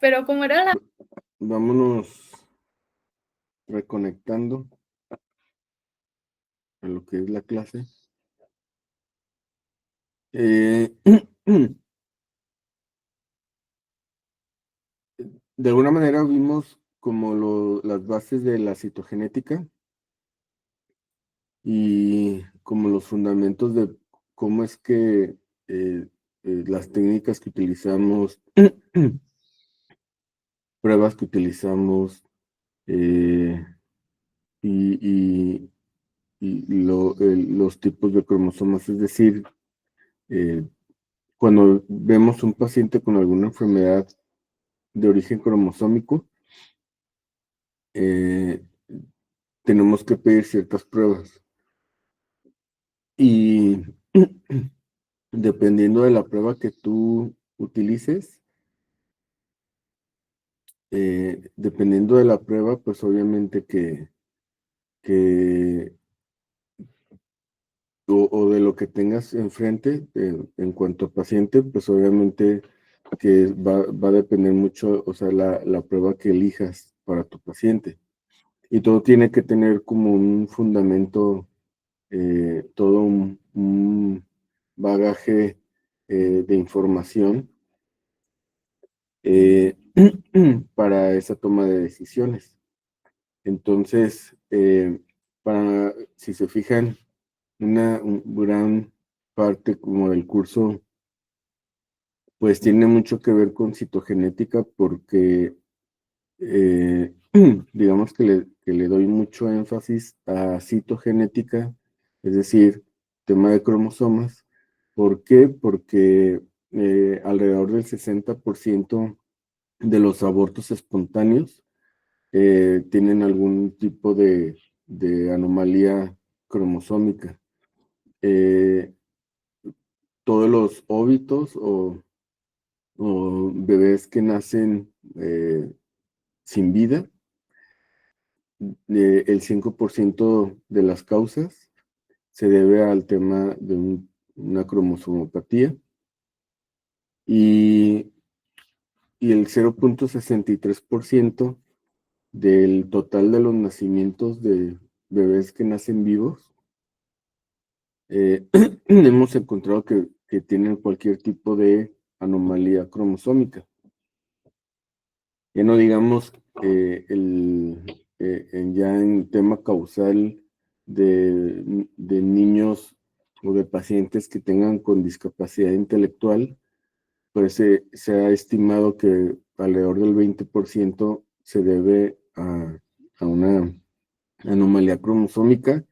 Pero como era la... Vámonos reconectando a lo que es la clase. De alguna manera vimos como las bases de la citogenética y como los fundamentos de cómo es que las técnicas que utilizamos, pruebas que utilizamos eh, y, los tipos de cromosomas, es decir, cuando vemos un paciente con alguna enfermedad de origen cromosómico, tenemos que pedir ciertas pruebas. Y dependiendo de la prueba que tú utilices, dependiendo de la prueba, pues obviamente o de lo que tengas enfrente en cuanto a paciente, pues obviamente que va a depender mucho, o sea, la prueba que elijas para tu paciente. Y todo tiene que tener como un fundamento, todo un bagaje de información para esa toma de decisiones. Entonces, si se fijan, una gran parte como del curso, pues tiene mucho que ver con citogenética porque digamos que le doy mucho énfasis a citogenética, es decir, tema de cromosomas. ¿Por qué? Porque alrededor del 60% de los abortos espontáneos tienen algún tipo de anomalía cromosómica. Todos los óbitos o bebés que nacen sin vida, el 5% de las causas se debe al tema de una cromosomopatía y, y el 0.63% del total de los nacimientos de bebés que nacen vivos, hemos encontrado que tienen cualquier tipo de anomalía cromosómica. Ya no digamos ya en tema causal de niños o de pacientes que tengan con discapacidad intelectual, pues se ha estimado que alrededor del 20% se debe a una anomalía cromosómica,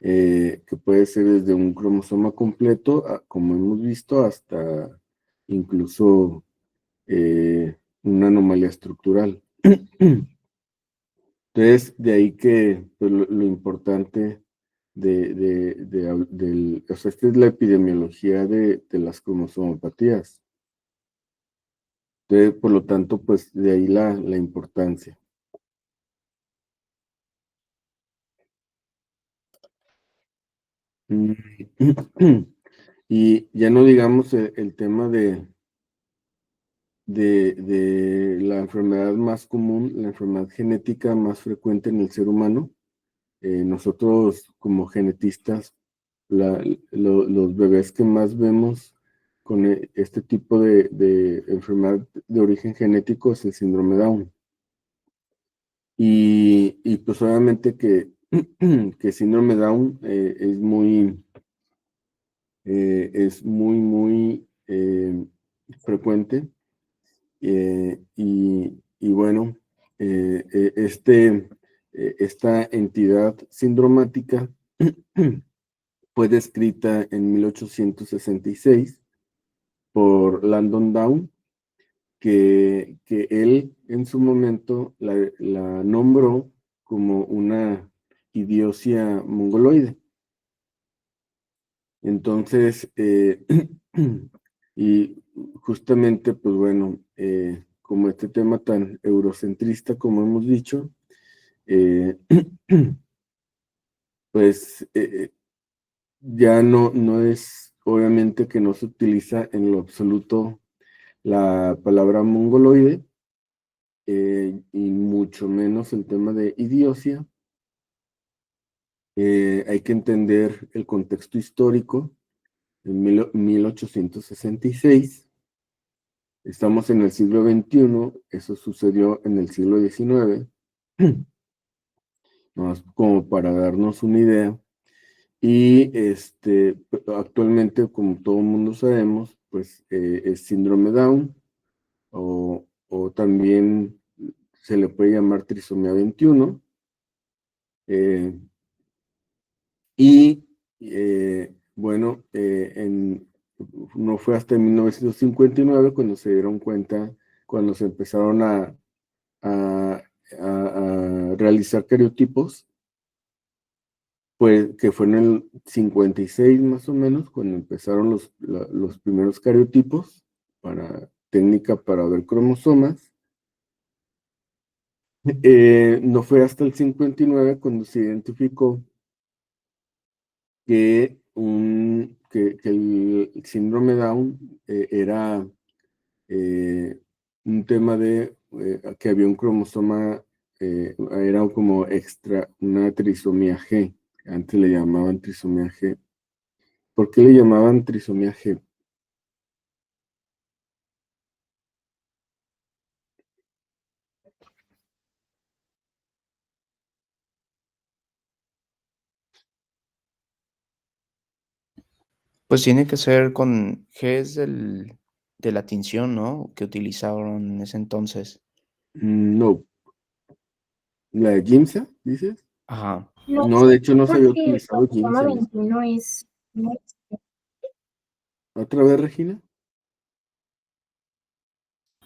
que puede ser desde un cromosoma completo, como hemos visto, hasta incluso una anomalía estructural. Entonces, de ahí que pues, lo importante o sea, esta es la epidemiología de las cromosomopatías. Entonces, por lo tanto, pues de ahí la importancia. Y ya no digamos el tema de la enfermedad más común, la enfermedad genética más frecuente en el ser humano. Nosotros como genetistas, los bebés que más vemos con este tipo de enfermedad de origen genético es el síndrome Down. Y pues obviamente que síndrome Down es muy frecuente. Y bueno, esta entidad sindromática fue descrita en 1866 por Landon Down, que él en su momento la nombró como una idiocia mongoloide. Entonces, y justamente, pues bueno, como este tema tan eurocentrista, como hemos dicho, pues ya no es, obviamente que no se utiliza en lo absoluto la palabra mongoloide, y mucho menos el tema de idiocia. Hay que entender el contexto histórico. En 1866, estamos en el siglo XXI, eso sucedió en el siglo XIX, más como para darnos una idea. Y actualmente, como todo el mundo sabemos, pues es síndrome Down, o también se le puede llamar trisomía 21. Y bueno, no fue hasta 1959 cuando se dieron cuenta, cuando se empezaron a realizar cariotipos, pues que fue en el 56 más o menos, cuando empezaron los primeros cariotipos técnica para ver cromosomas. No fue hasta el 59 cuando se identificó que el síndrome Down era un tema de que había un cromosoma, era como extra, una trisomía G. Antes le llamaban trisomía G. ¿Por qué le llamaban trisomía G? Pues tiene que ser con Gs de la tinción, ¿no? Que utilizaron en ese entonces. No, la de Giemsa, dices. Ajá. No, No, de hecho no se había porque el utilizado cromosoma Giemsa. 21 es ¿Otra vez, Regina?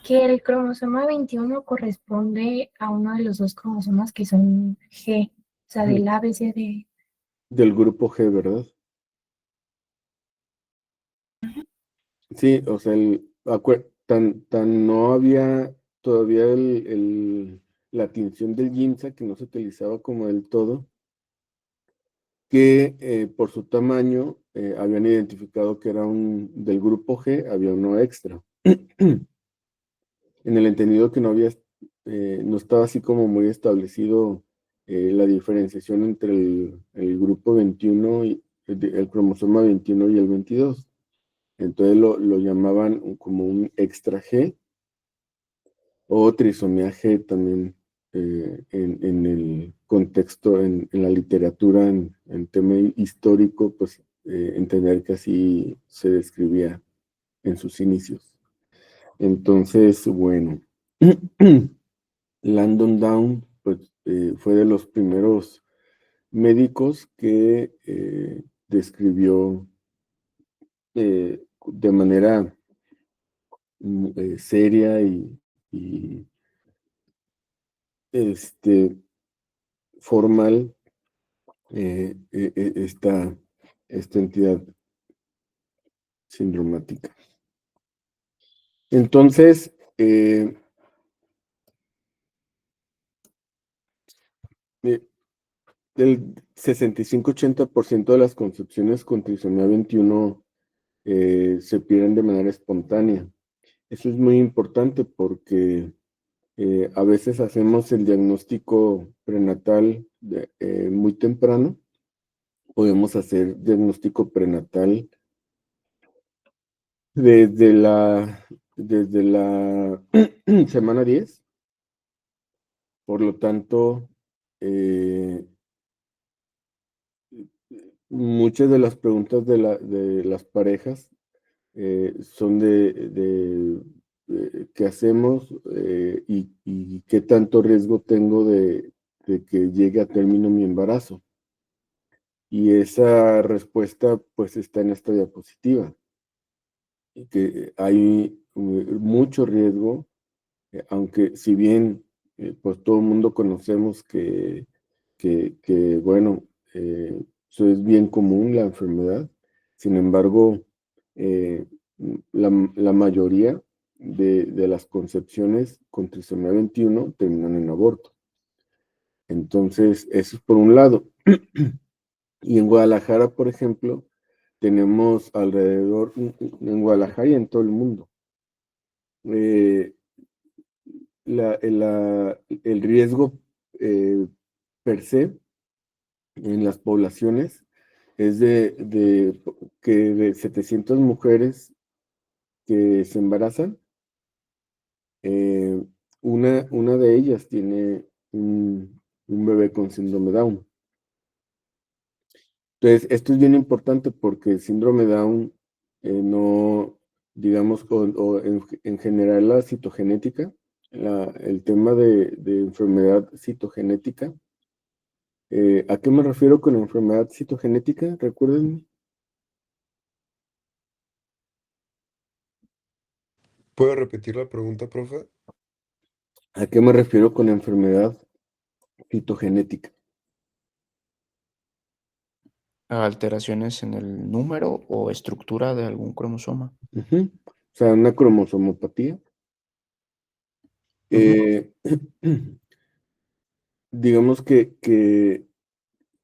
que el cromosoma 21 corresponde a uno de los dos cromosomas que son G, o sea, del ABCD. Del grupo G, ¿verdad? Sí, o sea, tan no había todavía la tinción del Giemsa, que no se utilizaba como del todo, que por su tamaño habían identificado que era del grupo G, había uno extra. En el entendido que no estaba así como muy establecido la diferenciación entre el grupo 21 y el cromosoma 21 y el 22. Entonces lo llamaban como un extra G o trisomía G también, en el contexto, en la literatura, en tema histórico, pues entender que así se describía en sus inicios. Entonces, bueno, Landon Down pues, fue de los primeros médicos que describió de manera seria y formal esta entidad sindromática. Entonces, el 65-80% de las concepciones con trisomía 21 se pierden de manera espontánea. Eso es muy importante porque a veces hacemos el diagnóstico prenatal muy temprano. Podemos hacer diagnóstico prenatal desde la semana 10. Por lo tanto, muchas de las preguntas de las parejas son de qué hacemos y qué tanto riesgo tengo de que llegue a término mi embarazo. Y esa respuesta pues está en esta diapositiva, que hay mucho riesgo, aunque si bien pues todo el mundo conocemos que bueno, eso es bien común la enfermedad. Sin embargo, eh, la mayoría de las concepciones con trisomía 21 terminan en aborto. Entonces, eso es por un lado. Y en Guadalajara, por ejemplo, tenemos en Guadalajara y en todo el mundo, el riesgo per se en las poblaciones es que de 700 mujeres que se embarazan, una de ellas tiene un bebé con síndrome Down. Entonces, esto es bien importante porque el síndrome Down no, digamos, o en general la citogenética, el tema de enfermedad citogenética. ¿A qué me refiero con enfermedad citogenética? Recuérdenme. ¿Puedo repetir la pregunta, profe? ¿A qué me refiero con enfermedad citogenética? Alteraciones en el número o estructura de algún cromosoma. Ujú. O sea, una cromosomopatía. Ujú. Digamos que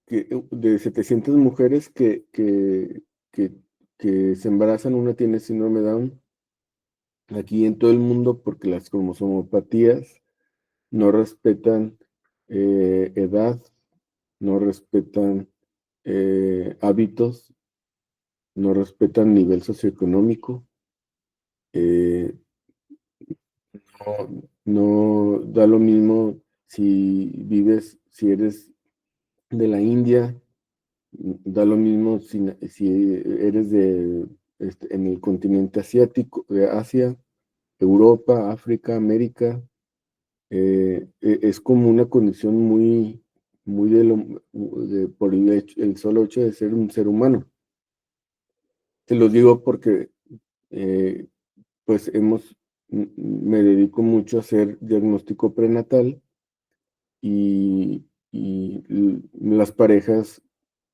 de 700 mujeres que, que se embarazan, una tiene síndrome Down aquí en todo el mundo porque las cromosomopatías no respetan edad, no respetan hábitos, no respetan nivel socioeconómico, eh, no da lo mismo si eres de la India, da lo mismo si eres en el continente asiático, de Asia, Europa, África, América. Es como una condición muy por el solo hecho de ser un ser humano. Te lo digo porque eh, pues me dedico mucho a hacer diagnóstico prenatal y las parejas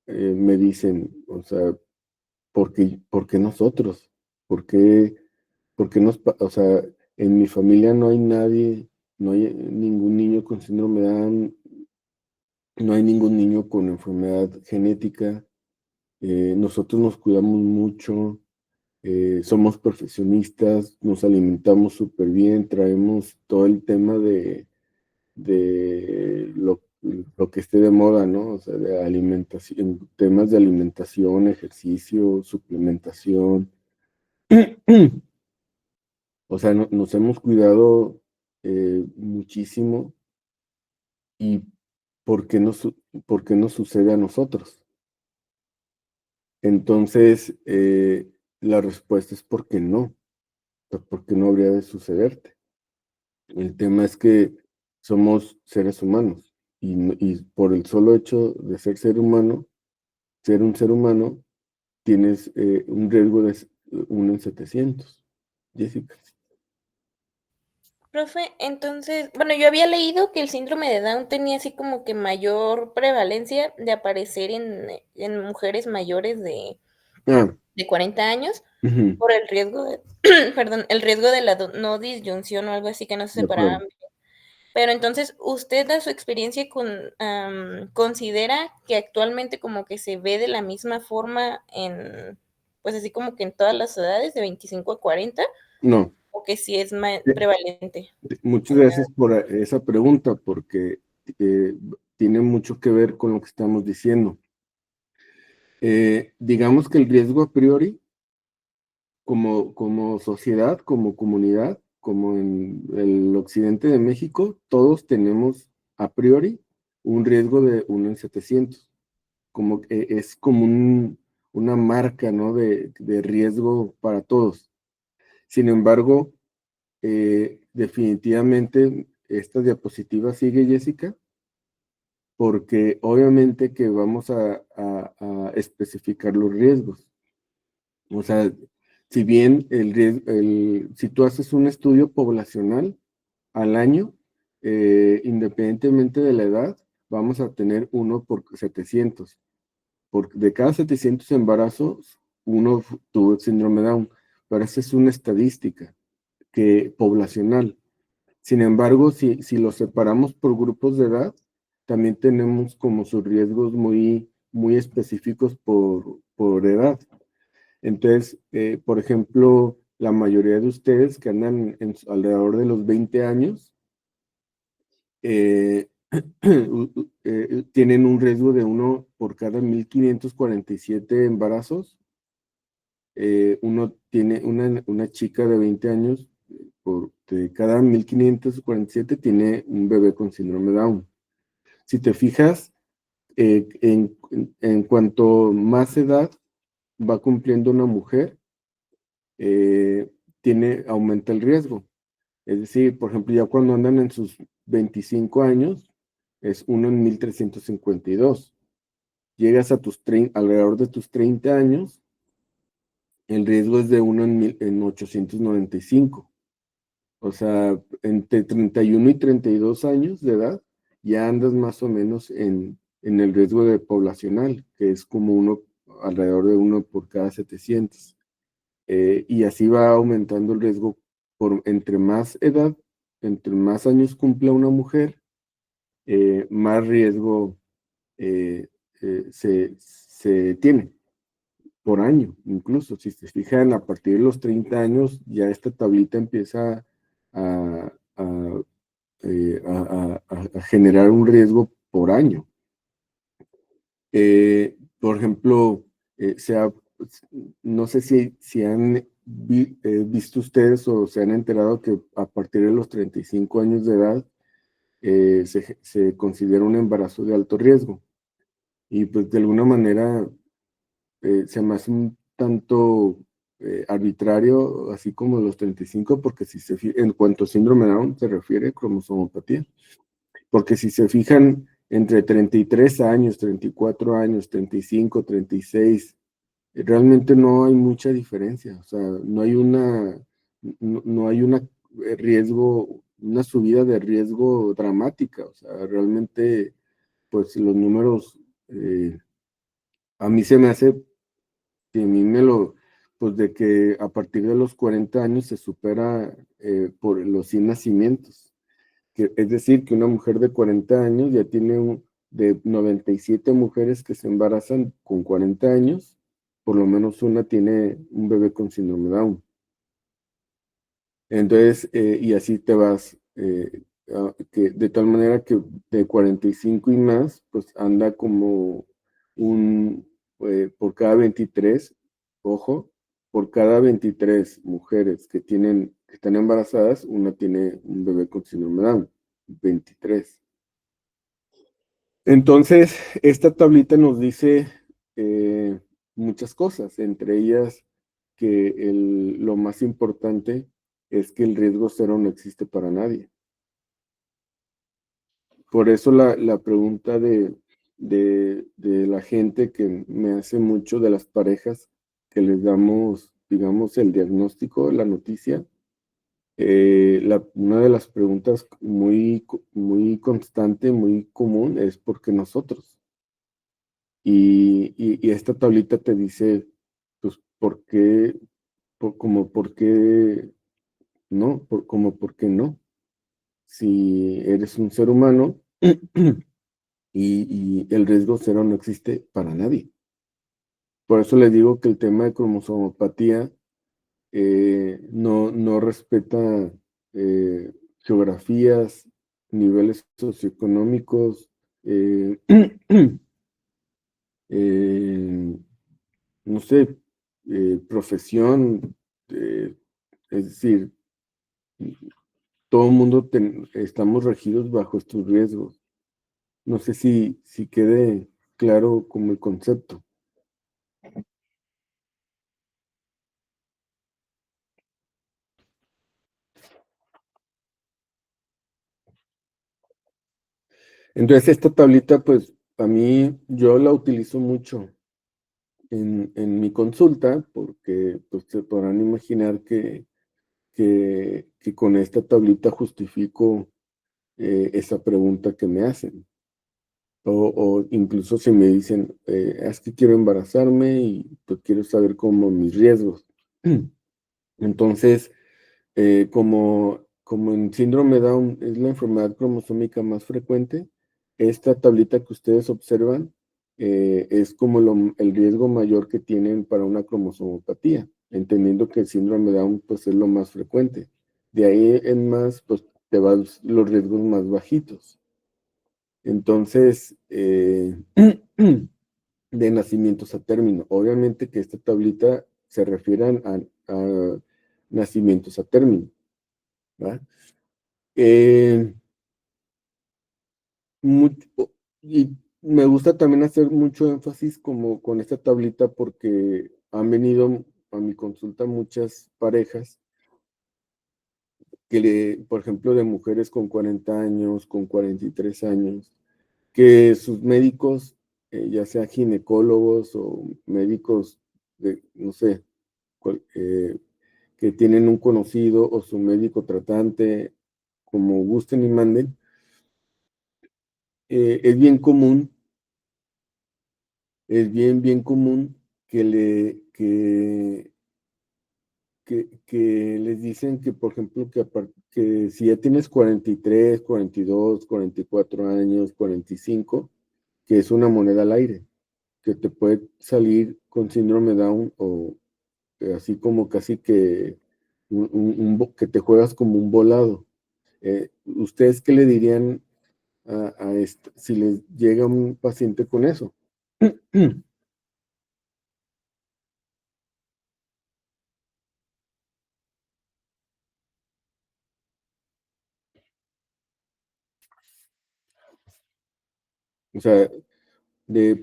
me dicen, o sea, ¿por qué nosotros? ¿Por qué, o sea, en mi familia no hay nadie, no hay ningún niño con síndrome de Down, no hay ningún niño con enfermedad genética, nosotros nos cuidamos mucho, somos profesionistas, nos alimentamos súper bien, traemos todo el tema de lo que esté de moda, ¿no? O sea, de alimentación, temas de alimentación, ejercicio, suplementación. O sea, nos hemos cuidado muchísimo y ¿por qué por qué nos sucede a nosotros? Entonces, la respuesta es ¿por qué no? ¿Por qué no habría de sucederte? El tema es que somos seres humanos y por el solo hecho de ser humano, ser un ser humano, tienes un riesgo de 1 en 700. Jessica. Profe, entonces, bueno, yo había leído que el síndrome de Down tenía así como que mayor prevalencia de aparecer en mujeres mayores Ah, de 40 años ujú, por el riesgo de, perdón, el riesgo de la no disyunción o algo así que no se de acuerdo. separaban. Pero entonces, ¿usted da su experiencia considera que actualmente como que se ve de la misma forma pues así como que en todas las edades, de 25 a 40, No, o que sí es más eh, prevalente? muchas gracias por esa pregunta porque eh, tiene mucho que ver con lo que estamos diciendo. Digamos que el riesgo a priori, como sociedad, como comunidad, como en el occidente de México, todos tenemos a priori un riesgo de 1 en 700. Como que es como una marca, ¿no? de riesgo para todos. Sin embargo, definitivamente esta diapositiva sigue, Jessica, porque obviamente que vamos a especificar los riesgos. O sea, si bien si tú haces un estudio poblacional al año, independientemente de la edad, vamos a tener 1 por 700. De cada 700 embarazos, uno tuvo el síndrome Down. Pero esa es una estadística poblacional. Sin embargo, si lo separamos por grupos de edad, también tenemos como sus riesgos muy específicos por edad. Entonces, por ejemplo, la mayoría de ustedes que andan alrededor de los 20 años, tienen un riesgo de 1 por cada 1547 embarazos. Uno tiene una chica de 20 años, de cada 1547 tiene un bebé con síndrome de Down. Si te fijas, en cuanto más edad va cumpliendo una mujer, aumenta el riesgo. Es decir, por ejemplo, ya cuando andan en sus 25 años, es 1 en 1352. Llegas a alrededor de tus 30 años, el riesgo es de 1 en 895. O sea, entre 31 y 32 años de edad, ya andas más o menos en el riesgo poblacional, que es como alrededor de 1 por cada 700. Y así va aumentando el riesgo entre más edad, entre más años cumpla una mujer, más riesgo se tiene por año. Incluso si se fijan, a partir de los 30 años ya esta tablita empieza a generar un riesgo por año. Por ejemplo, no sé si han visto ustedes o se han enterado que a partir de los 35 años de edad se considera un embarazo de alto riesgo. Y pues de alguna manera se me hace un tanto arbitrario, así como los 35, porque en cuanto a síndrome de Down se refiere a cromosomopatía. Porque si se fijan, entre 33 años, 34 años, 35, 36, realmente no hay mucha diferencia. O sea, no hay una riesgo, una subida de riesgo dramática. O sea, realmente, pues los números, a mí se me hace, que a mí pues de que a partir de los 40 años se supera por los 100 nacimientos. Es decir, que una mujer de 40 años ya tiene de 97 mujeres que se embarazan con 40 años, por lo menos una tiene un bebé con síndrome de Down. Entonces, y así te vas, de tal manera que de 45 y más, pues anda como por cada 23, ojo, por cada 23 mujeres que están embarazadas, una tiene un bebé con síndrome de Down. 23. Entonces, esta tablita nos dice muchas cosas, entre ellas que lo más importante es que el riesgo cero no existe para nadie. Por eso la pregunta de la gente que me hace mucho, de las parejas que les damos, digamos, el diagnóstico, la noticia, una de las preguntas muy constante, muy común, es ¿por qué nosotros? Y esta tablita te dice, pues, ¿por qué? ¿Por qué no? ¿Por qué no? Si eres un ser humano y el riesgo cero no existe para nadie. Por eso les digo que el tema de cromosomopatía no respeta geografías, niveles socioeconómicos, no sé, profesión, es decir, todo el mundo estamos regidos bajo estos riesgos. No sé si quede claro como el concepto. Entonces, esta tablita, pues, a mí, yo la utilizo mucho en mi consulta, porque, pues, se podrán imaginar que con esta tablita justifico esa pregunta que me hacen. O incluso si me dicen, es que quiero embarazarme y pues quiero saber cómo mis riesgos. Entonces, como en síndrome Down es la enfermedad cromosómica más frecuente, esta tablita que ustedes observan es como el riesgo mayor que tienen para una cromosomopatía, entendiendo que el síndrome Down pues es lo más frecuente. De ahí en más, pues te vas los riesgos más bajitos. Entonces, de nacimientos a término. Obviamente que esta tablita se refiere a nacimientos a término, ¿va? Y me gusta también hacer mucho énfasis como con esta tablita porque han venido a mi consulta muchas parejas por ejemplo, de mujeres con 40 años, con 43 años, que sus médicos, ya sea ginecólogos o médicos de, no sé, que tienen un conocido o su médico tratante, como gusten y manden, es bien común, bien común que les dicen que, por ejemplo, que si ya tienes 43, 42, 44 años, 45, que es una moneda al aire, que te puede salir con síndrome Down o así como casi que, que te juegas como un volado. ¿Ustedes qué le dirían a esto si les llega un paciente con eso? O sea,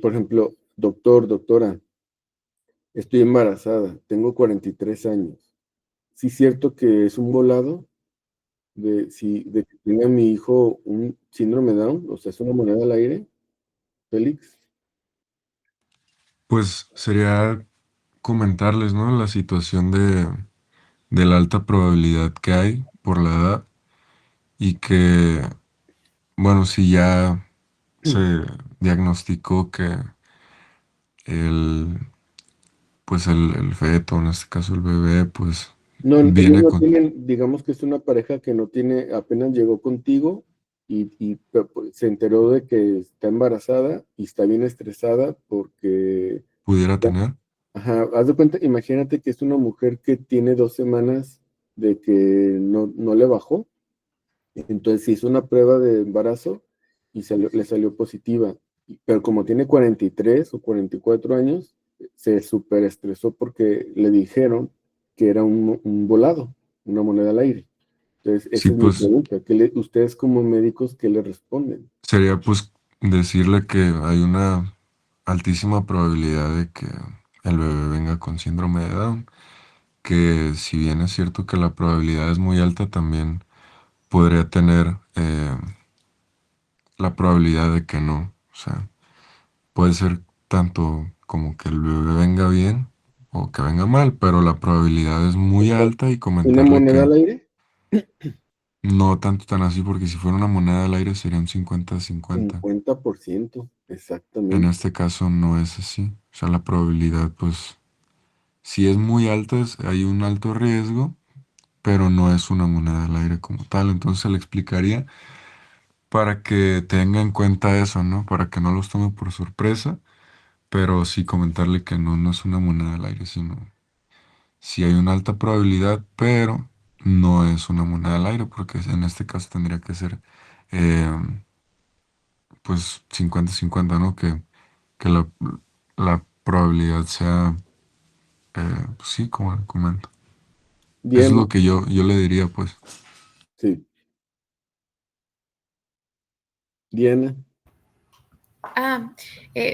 por ejemplo, doctora, estoy embarazada, tengo 43 años. ¿Sí es cierto que es un volado de que tenga mi hijo un síndrome Down? O sea, ¿es una moneda al aire, Félix? Pues sería comentarles, ¿no? La situación de la alta probabilidad que hay por la edad y que, bueno, si ya se diagnosticó que el, pues el feto, en este caso el bebé, pues No, ellos viene no con, tienen, digamos que es una pareja que no tiene, apenas llegó contigo pues, se enteró de que está embarazada y está bien estresada porque, pudiera tener. ajá, haz de cuenta, imagínate que es una mujer que tiene 2 semanas de que no le bajó. Entonces se hizo una prueba de embarazo y le salió positiva. Pero como tiene 43 o 44 años, se superestresó porque le dijeron que era un volado, una moneda al aire. Entonces, Sí, esa es mi pues pregunta. Ustedes como médicos, qué le responden? sería pues decirle que hay una altísima probabilidad de que el bebé venga con síndrome de Down, que si bien es cierto que la probabilidad es muy alta, también podría tener la probabilidad de que no. O sea, puede ser tanto como que el bebé venga bien o que venga mal, pero la probabilidad es O muy sea, alta y ¿una comentarle moneda que al aire? no tanto tan así, porque si fuera una moneda al aire sería un 50-50. 50%, En exactamente. este caso no es así. O sea, la probabilidad, pues, si es muy alta, hay un alto riesgo, pero no es una moneda al aire como tal. Entonces se le explicaría para que tenga en cuenta eso, ¿no? Para que no los tome por sorpresa, pero sí comentarle que no es una moneda al aire, sino sí hay una alta probabilidad, pero no es una moneda al aire, porque en este caso tendría que ser, eh, pues, 50-50, ¿no? Que la probabilidad sea, pues sí, como le comento. Eso es Diana, lo que yo le diría, pues. sí. Diana,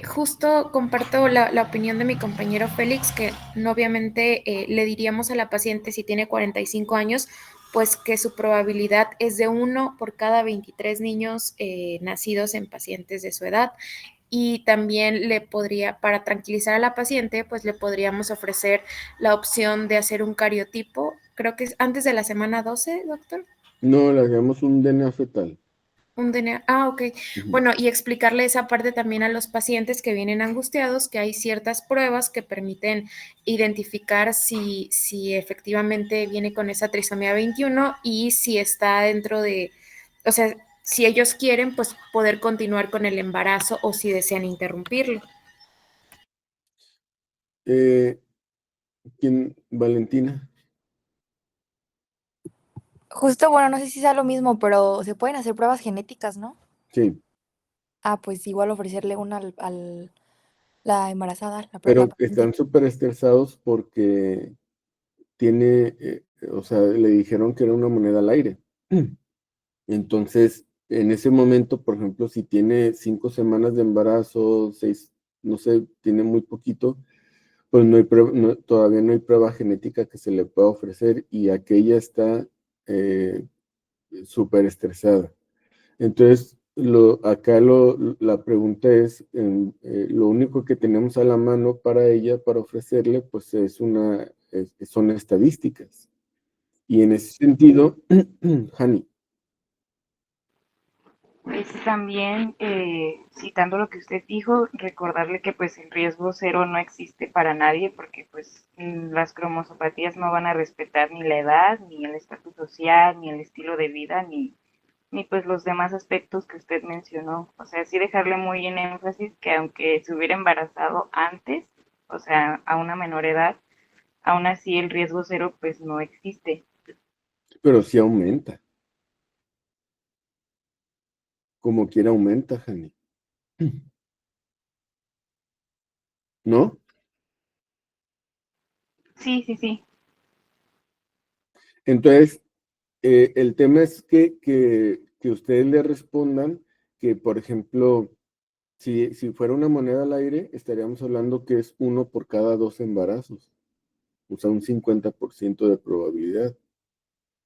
Justo comparto la opinión de mi compañero Félix, que no, obviamente le diríamos a la paciente si tiene 45 años, pues que su probabilidad es de 1 por cada 23 niños nacidos en pacientes de su edad. Y también para tranquilizar a la paciente, pues le podríamos ofrecer la opción de hacer un cariotipo, creo que es antes de la semana 12, doctor. no, le hagamos un DNA fetal. Un DNA, ok. Ujú. Bueno, y explicarle esa parte también a los pacientes que vienen angustiados, que hay ciertas pruebas que permiten identificar si efectivamente viene con esa trisomía 21 y si está dentro de, o sea, si ellos quieren, pues poder continuar con el embarazo o si desean interrumpirlo. ¿Quién? Valentina. Justo, bueno, no sé si sea lo mismo, pero se pueden hacer pruebas genéticas, ¿no? Sí, Pues igual ofrecerle una la embarazada, la pero paciente. están súper estresados porque tiene, o sea, le dijeron que era una moneda al aire. Entonces, en ese momento, por ejemplo, si tiene 5 semanas de embarazo, 6, no sé, tiene muy poquito, pues todavía no hay prueba genética que se le pueda ofrecer y aquella está súper estresada. Entonces, la pregunta es, lo único que tenemos a la mano para ella, para ofrecerle, pues son estadísticas. Y en ese sentido, Hani, Pues también, citando lo que usted dijo, recordarle que pues el riesgo cero no existe para nadie porque pues las cromosopatías no van a respetar ni la edad, ni el estatus social, ni el estilo de vida, ni pues los demás aspectos que usted mencionó. O sea, sí dejarle muy en énfasis que aunque se hubiera embarazado antes, o sea, a una menor edad, aún así el riesgo cero pues no existe. pero sí aumenta, como quiera aumenta, Hani, ¿no? Sí, sí, sí. Entonces, el tema es que ustedes le respondan que, por ejemplo, si fuera una moneda al aire, estaríamos hablando que es 1 por cada 2 embarazos, o sea, un 50% de probabilidad,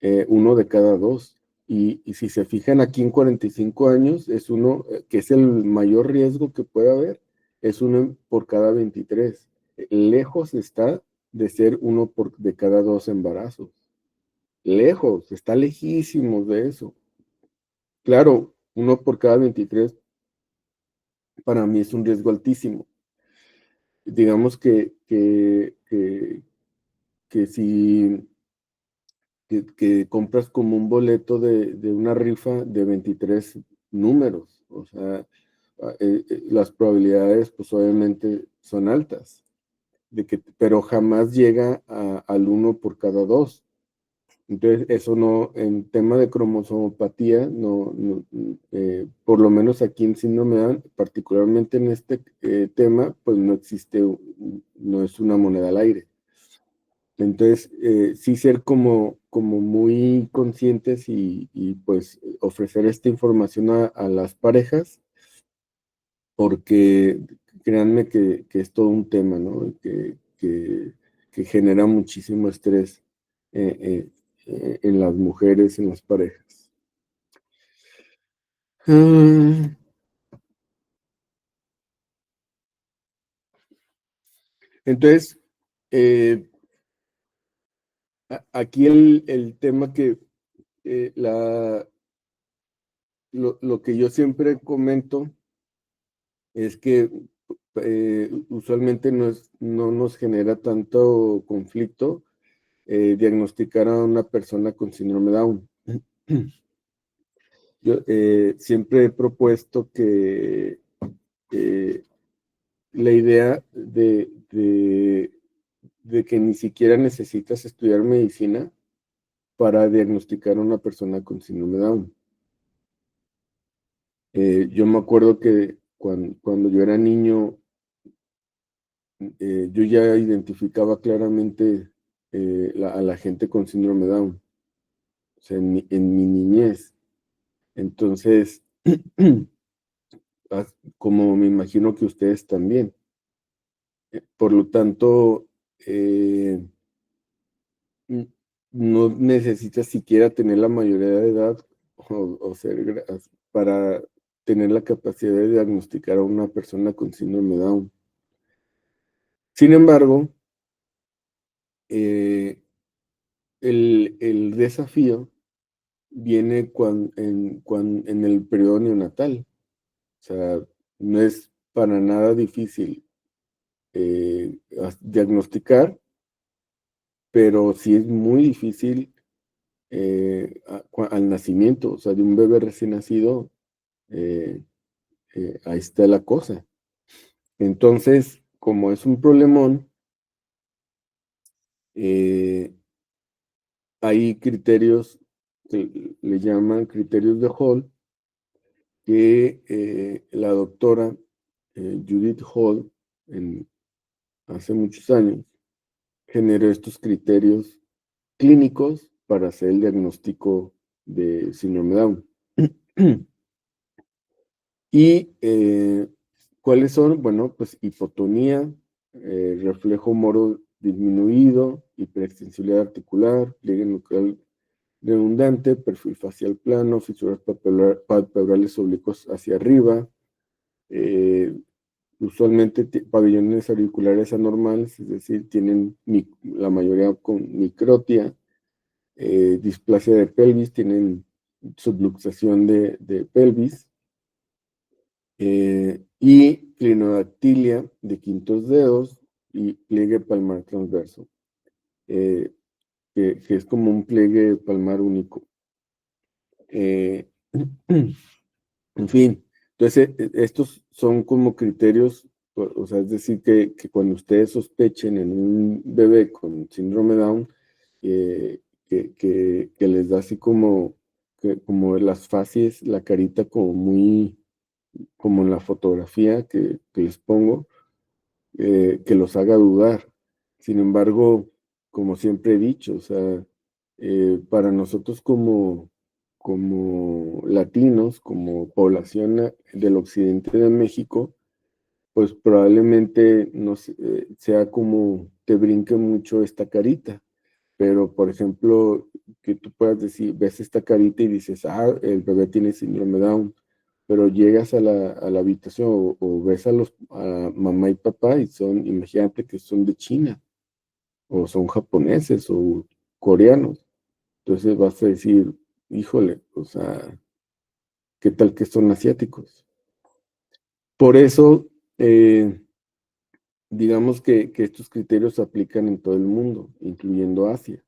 1 de cada 2. Y si se fijan aquí en 45 años, es uno, que es el mayor riesgo que puede haber, es 1 por cada 23. Lejos está de ser de cada 2 embarazos. Lejos, está lejísimos de eso. Claro, 1 por cada 23 para mí es un riesgo altísimo. Digamos que si que compras como un boleto de una rifa de 23 números, o sea, las probabilidades pues obviamente son altas, pero jamás llega al 1 por cada 2. Entonces, eso no, en tema de cromosomopatía, por lo menos aquí en síndrome Down, particularmente en este tema, pues no existe, no es una moneda al aire. Entonces, sí ser como muy conscientes y pues ofrecer esta información a las parejas, porque créanme que es todo un tema, ¿no? Que genera muchísimo estrés en las mujeres, en las parejas. Ah, Entonces, eh, aquí el tema que lo que yo siempre comento es que usualmente no nos genera tanto conflicto diagnosticar a una persona con síndrome Down. Yo siempre he propuesto que la idea de que ni siquiera necesitas estudiar medicina para diagnosticar a una persona con síndrome Down. Yo me acuerdo que cuando yo era niño, yo ya identificaba claramente a la gente con síndrome Down, o sea, en mi niñez. Entonces, como me imagino que ustedes también. Por lo tanto, no necesitas siquiera tener la mayoría de edad o para tener la capacidad de diagnosticar a una persona con síndrome Down. Sin embargo, el desafío viene en el periodo neonatal. O sea, no es para nada difícil diagnosticar, pero sí es muy difícil al nacimiento, o sea, de un bebé recién nacido, ahí está la cosa. Entonces, como es un problemón, hay criterios que le llaman criterios de Hall, que la doctora Judith Hall, hace muchos años, generó estos criterios clínicos para hacer el diagnóstico de síndrome Down. ¿Y cuáles son? Bueno, pues hipotonía, reflejo moro disminuido, hiperextensibilidad articular, pliegue nuclear redundante, perfil facial plano, fisuras palpebrales oblicuos hacia arriba, usualmente pabellones auriculares anormales, es decir, tienen la mayoría con microtia, displasia de pelvis, tienen subluxación de pelvis, y clinodactilia de quintos dedos y pliegue palmar transverso, que es como un pliegue palmar único. En fin, entonces estos son como criterios, o sea, es decir, que cuando ustedes sospechen en un bebé con síndrome Down, que les da así como las facies, la carita como muy, como en la fotografía que les pongo, que los haga dudar. Sin embargo, como siempre he dicho, o sea, para nosotros como latinos, como población del occidente de México, pues probablemente no sea como te brinque mucho esta carita. Pero, por ejemplo, que tú puedas decir, ves esta carita y dices, el bebé tiene síndrome Down, pero llegas a la habitación o ves a mamá y papá y imagínate que son de China, o son japoneses o coreanos. Entonces vas a decir, híjole, o sea, ¿qué tal que son asiáticos? Por eso, digamos que estos criterios se aplican en todo el mundo, incluyendo Asia.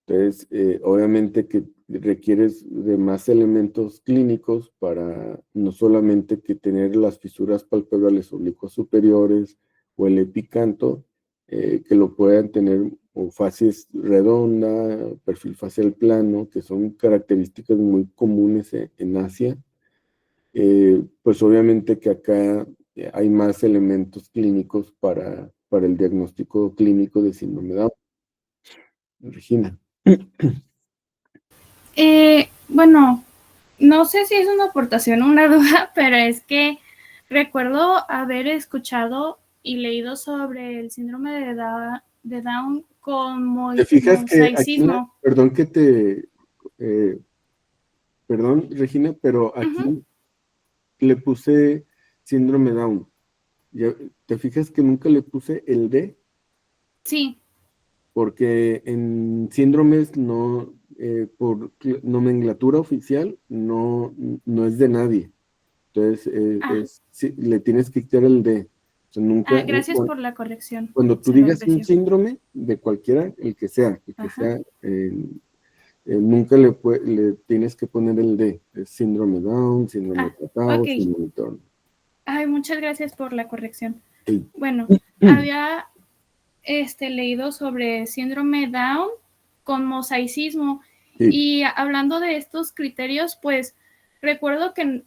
Entonces, obviamente que requieres de más elementos clínicos para no solamente que tener las fisuras palpebrales oblicuas superiores o el epicanto, que lo puedan tener o facies redonda, perfil facial plano, que son características muy comunes en Asia. Pues obviamente que acá hay más elementos clínicos para el diagnóstico clínico de síndrome Down. Regina. Bueno, no sé si es una aportación o una duda, pero es que recuerdo haber escuchado y leído sobre el síndrome de Down con ¿Te fijas que aquí, mosaicismo. perdón perdón, Regina, pero aquí le puse síndrome Down. ¿Te fijas que nunca le puse el D? Sí. Porque en síndromes no, por nomenclatura oficial, no es de nadie. Entonces, le tienes que quitar el D. O sea, nunca, Gracias por la corrección. cuando tú Se lo digas un aprecio. síndrome de cualquiera, el que sea, nunca le tienes que poner el D. Es síndrome Down, síndrome Tratado, Ok. síndrome Turner. Ay, muchas gracias por la corrección. Sí. Bueno, había leído sobre síndrome Down con mosaicismo. Sí. Y hablando de estos criterios, pues recuerdo que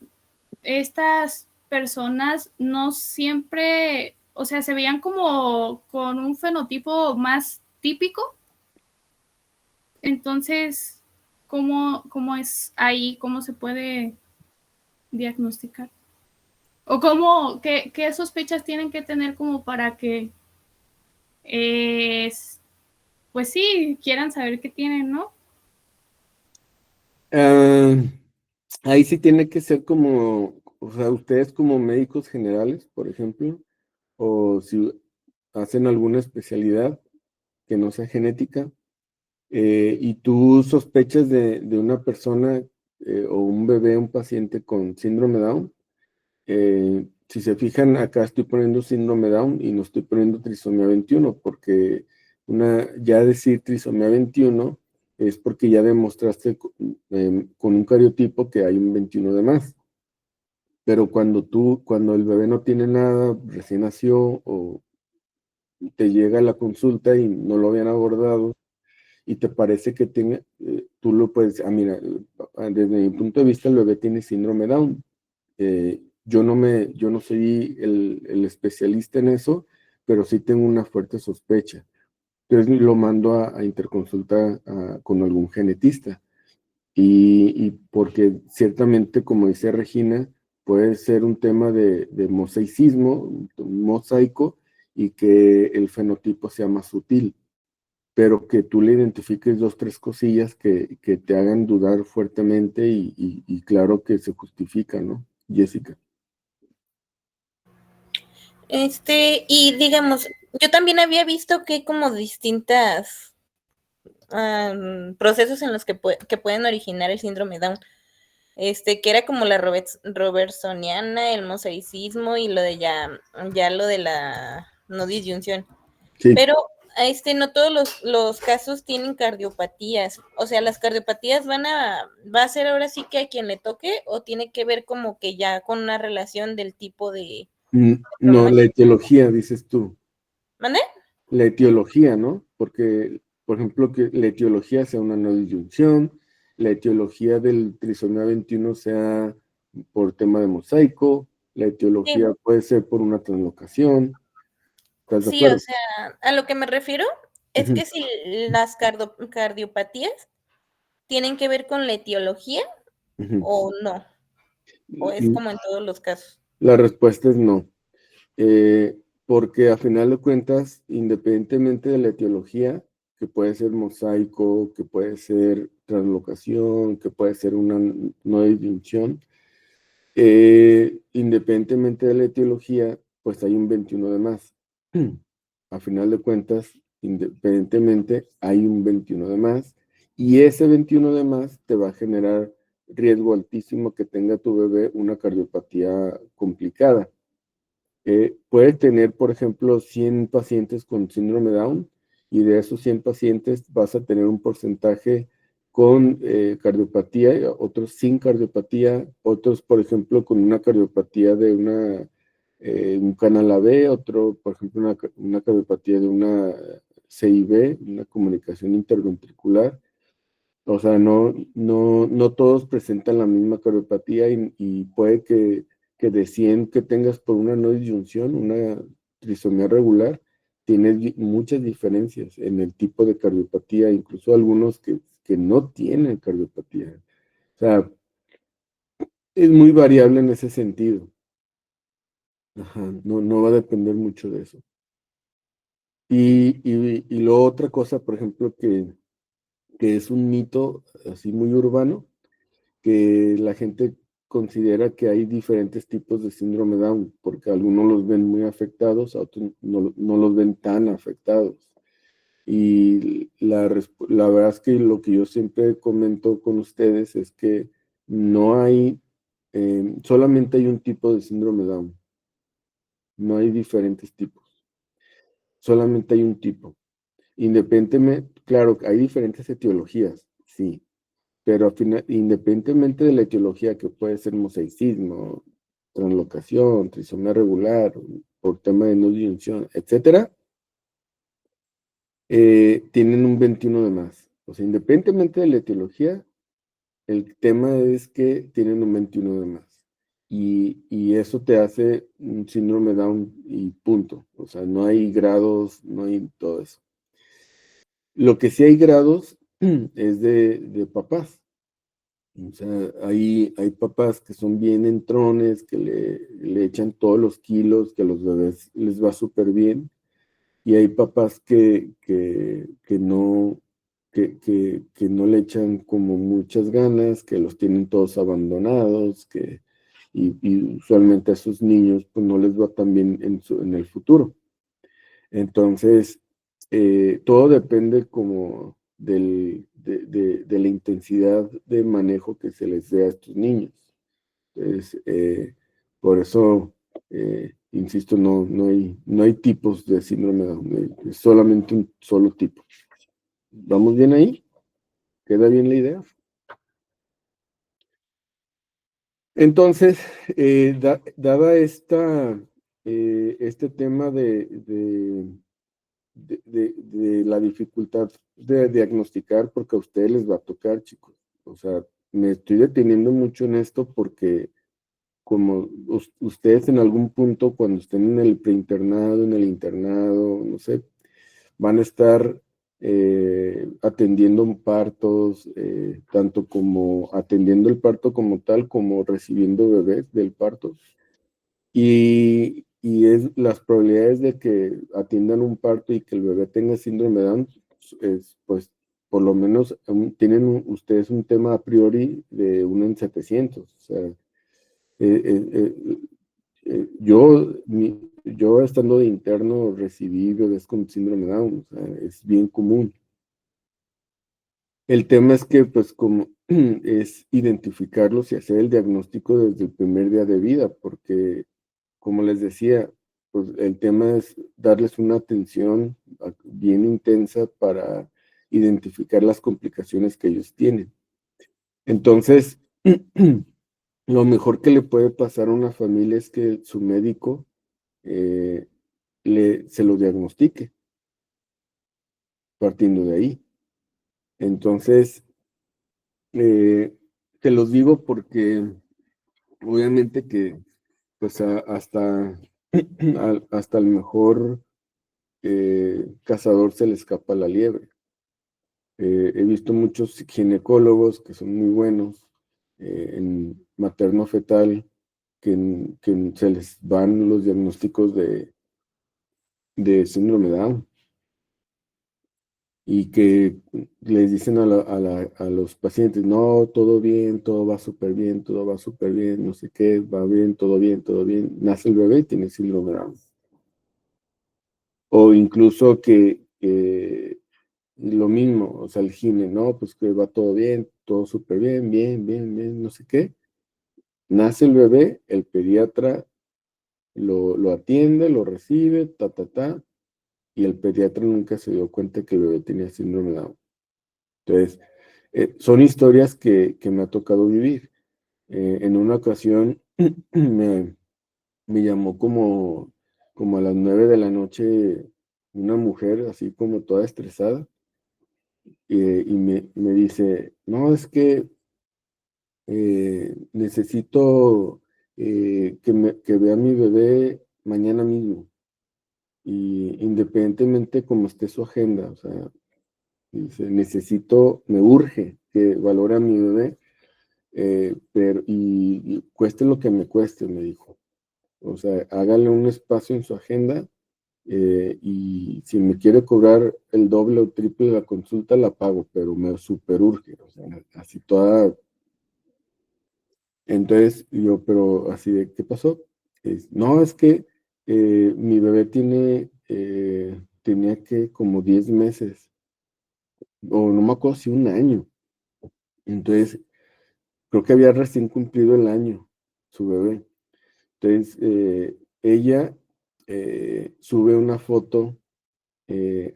estas personas no siempre, o sea, se veían como con un fenotipo más típico. Entonces, ¿cómo es ahí? ¿Cómo se puede diagnosticar? ¿O qué sospechas tienen que tener como para que, pues sí, quieran saber qué tienen, ¿no? Ahí sí tiene que ser como, o sea, ustedes como médicos generales, por ejemplo, o si hacen alguna especialidad que no sea genética, y tú sospechas de una persona o un bebé, un paciente con síndrome Down, si se fijan, acá estoy poniendo síndrome Down y no estoy poniendo trisomía 21, porque ya decir trisomía 21 es porque ya demostraste con un cariotipo que hay un 21 de más. Pero cuando el bebé no tiene nada, recién nació, o te llega a la consulta y no lo habían abordado, y te parece que tú lo puedes, mira, desde mi punto de vista el bebé tiene síndrome Down. Yo no soy el especialista en eso, pero sí tengo una fuerte sospecha. Entonces lo mando a interconsulta con algún genetista. Y porque ciertamente, como dice Regina, puede ser un tema de mosaicismo, un mosaico, y que el fenotipo sea más sutil, pero que tú le identifiques 2, 3 cosillas que te hagan dudar fuertemente y claro que se justifica, ¿no, Jessica? Y digamos, yo también había visto que hay como distintas procesos en los que pueden originar el síndrome Down. Que era como la robertsoniana, el mosaicismo y lo de ya lo de la no disyunción. Sí. Pero no todos los casos tienen cardiopatías. O sea, las cardiopatías va a ser ahora sí que a quien le toque, o tiene que ver como que ya con una relación del tipo de No, la etiología, dices tú. ¿Mande? La etiología, ¿no? Porque, por ejemplo, que la etiología sea una no disyunción, la etiología del trisomía 21 sea por tema de mosaico, la etiología Sí. puede ser por una translocación. ¿Estás de Sí, o acuerdo? sea, a lo que me refiero es Ujú. que si las cardiopatías tienen que ver con la etiología Ujú. o no, o es como en todos los casos. La respuesta es no. Porque a final de cuentas, independientemente de la etiología, que puede ser mosaico, que puede ser translocación, que puede ser una no disyunción, independientemente de la etiología, pues hay un 21 de más. A final de cuentas, independientemente, hay un 21 de más, y ese 21 de más te va a generar riesgo altísimo que tenga tu bebé una cardiopatía complicada. Puede tener, por ejemplo, 100 pacientes con síndrome Down, y de esos 100 pacientes vas a tener un porcentaje con cardiopatía, otros sin cardiopatía, otros, por ejemplo, con una cardiopatía de un canal AB, otro, por ejemplo, una cardiopatía de una CIB, una comunicación interventricular. O sea, no todos presentan la misma cardiopatía, y puede que de 100 que tengas por una no disyunción, una trisomía regular, tienes muchas diferencias en el tipo de cardiopatía, incluso algunos que no tienen cardiopatía. O sea, es muy variable en ese sentido. Ajá, no va a depender mucho de eso. Y lo otra cosa, por ejemplo, que es un mito así muy urbano, que la gente considera que hay diferentes tipos de síndrome Down, porque algunos los ven muy afectados, a otros no los ven tan afectados. Y la verdad es que lo que yo siempre comento con ustedes es que no hay, solamente hay un tipo de síndrome Down, no hay diferentes tipos, solamente hay un tipo. Independientemente, claro, hay diferentes etiologías, sí, pero al final, independientemente de la etiología, que puede ser mosaicismo, translocación, trisomía regular, por tema de no disyunción, etcétera, tienen un 21 de más. O sea, independientemente de la etiología, el tema es que tienen un 21 de más. Y eso te hace un síndrome Down y punto. O sea, no hay grados, no hay todo eso. Lo que sí hay grados es de papás. O sea, hay papás que son bien entrones, que le echan todos los kilos, que a los bebés les va súper bien. Y hay papás que no le echan como muchas ganas, que los tienen todos abandonados, y usualmente a esos niños pues no les va tan bien en el futuro. Entonces, todo depende como de la intensidad de manejo que se les dé a estos niños. Entonces, por eso, insisto, no hay tipos de síndrome de Down, es solamente un solo tipo. ¿Vamos bien ahí? ¿Queda bien la idea? Entonces, dada este tema de la dificultad de diagnosticar, porque a ustedes les va a tocar, chicos. O sea, me estoy deteniendo mucho en esto porque como ustedes en algún punto, cuando estén en el preinternado, en el internado, no sé, van a estar atendiendo partos, tanto como atendiendo el parto como tal, como recibiendo bebés del parto. Y las probabilidades de que atiendan un parto y que el bebé tenga síndrome de Down, pues por lo menos tienen ustedes un tema a priori de 1 en 700. O sea, yo estando de interno recibí bebés con síndrome de Down, o sea, es bien común. El tema es que, pues, como es identificarlos y hacer el diagnóstico desde el primer día de vida, porque, como les decía, pues el tema es darles una atención bien intensa para identificar las complicaciones que ellos tienen. Entonces, lo mejor que le puede pasar a una familia es que su médico se lo diagnostique, partiendo de ahí. Entonces, te los digo porque obviamente que pues hasta el mejor cazador se le escapa la liebre. He visto muchos ginecólogos que son muy buenos en materno fetal, que se les van los diagnósticos de síndrome de Down y que les dicen a los pacientes, no, todo bien, todo va súper bien, todo va súper bien, no sé qué, va bien, todo bien, todo bien. Nace el bebé y tiene síndrome de Down. O incluso que lo mismo, o sea, el gine, no, pues que va todo bien, todo súper bien, bien, bien, bien, no sé qué. Nace el bebé, el pediatra lo atiende, lo recibe, y el pediatra nunca se dio cuenta que el bebé tenía síndrome de Down. Entonces, son historias que me ha tocado vivir. En una ocasión me llamó como a las 9 de la noche una mujer así como toda estresada y me dice, no, es que necesito que vea a mi bebé mañana mismo. Y independientemente como esté su agenda, o sea, dice, me urge que valore a mi bebé, pero y cueste lo que me cueste, me dijo. O sea, hágale un espacio en su agenda y si me quiere cobrar el doble o triple de la consulta, la pago, pero me super urge, o sea, así toda. Entonces yo, pero así de, ¿qué pasó? No, es que mi bebé tenía que como 10 meses, o no me acuerdo si un año. Entonces, creo que había recién cumplido el año, su bebé. Entonces, ella sube una foto en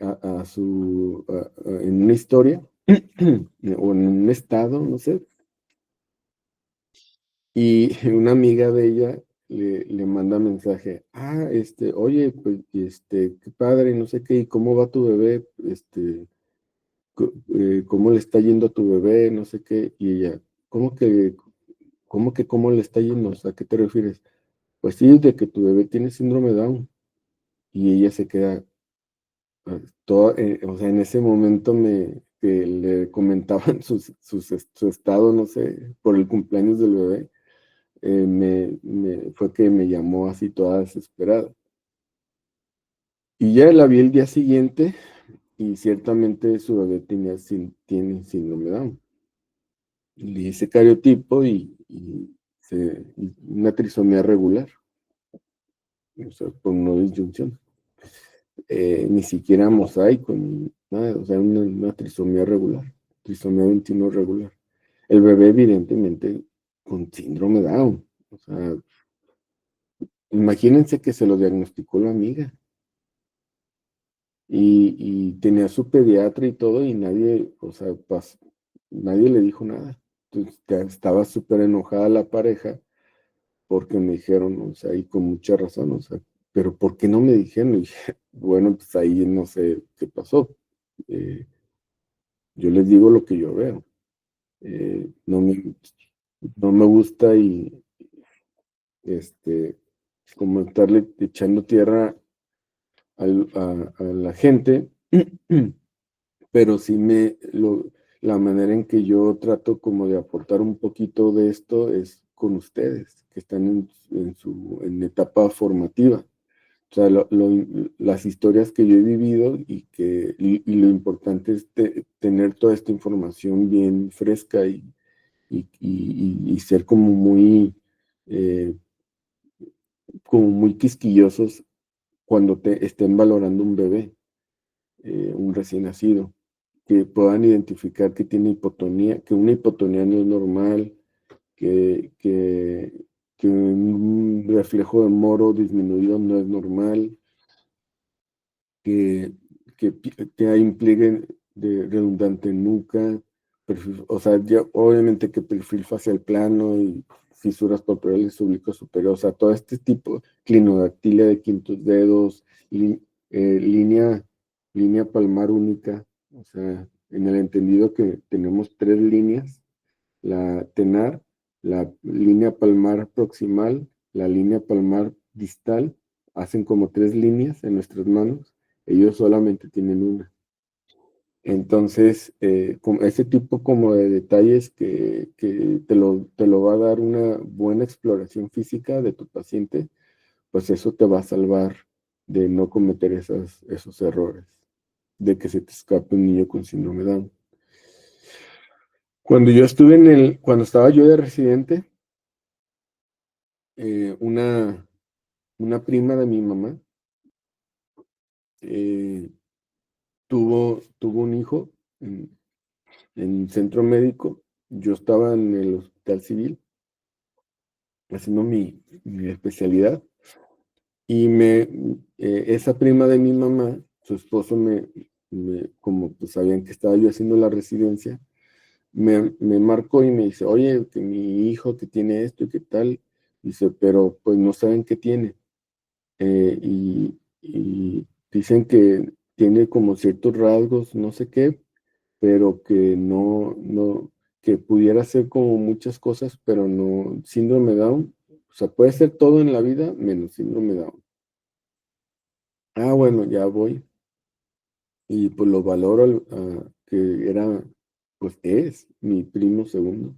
una historia, o en un estado, no sé, y una amiga de ella le manda mensaje, oye, pues, qué padre, no sé qué, ¿y cómo va tu bebé? ¿Cómo le está yendo a tu bebé? No sé qué, y ella, cómo le está yendo? O sea, ¿a qué te refieres? Pues sí, de que tu bebé tiene síndrome de Down. Y ella se queda, o sea, en ese momento que le comentaban su estado, no sé, por el cumpleaños del bebé, fue que me llamó así toda desesperada. Y ya la vi el día siguiente y ciertamente su bebé tiene síndrome de Down. Le hice cariotipo y una trisomía regular, o sea, por no disyunción. Ni siquiera mosaico, ni nada, o sea, una trisomía regular, trisomía 21 regular. El bebé evidentemente con síndrome de Down, o sea, imagínense que se lo diagnosticó la amiga y tenía su pediatra y todo y nadie, o sea, nadie le dijo nada. Entonces estaba súper enojada la pareja porque me dijeron, o sea, y con mucha razón, o sea, pero ¿por qué no me dijeron? Y dije, bueno, pues ahí no sé qué pasó. Yo les digo lo que yo veo. No me gusta y como estarle echando tierra a la gente, pero sí la manera en que yo trato como de aportar un poquito de esto es con ustedes, que están en etapa formativa. O sea, las historias que yo he vivido y lo importante es tener toda esta información bien fresca y ser eh, como muy quisquillosos cuando te estén valorando un bebé, un recién nacido, que puedan identificar que tiene hipotonía, que una hipotonía no es normal, que un reflejo de moro disminuido no es normal, que, que implique de redundante nuca, o sea, obviamente que perfil facial plano y fisuras papulares oblicuo superior, o sea, todo este tipo, clinodactilia de quintos dedos, línea palmar única, o sea, en el entendido que tenemos 3 líneas, la tenar, la línea palmar proximal, la línea palmar distal, hacen como 3 líneas en nuestras manos, ellos solamente tienen una. Entonces, ese tipo como de detalles que te lo va a dar una buena exploración física de tu paciente, pues eso te va a salvar de no cometer esos errores, de que se te escape un niño con síndrome de Down. Cuando estaba yo de residente, una prima de mi mamá tuvo un hijo en centro médico. Yo estaba en el hospital civil haciendo mi especialidad y esa prima de mi mamá, su esposo como pues sabían que estaba yo haciendo la residencia, me marcó y me dice, oye, que mi hijo que tiene esto y qué tal, dice, pero pues no saben qué tiene. Y dicen que tiene como ciertos rasgos, no sé qué, pero que que pudiera ser como muchas cosas, pero no, síndrome Down, o sea, puede ser todo en la vida menos síndrome Down. Ah, bueno, ya voy. Y pues lo valoro, que pues es mi primo segundo,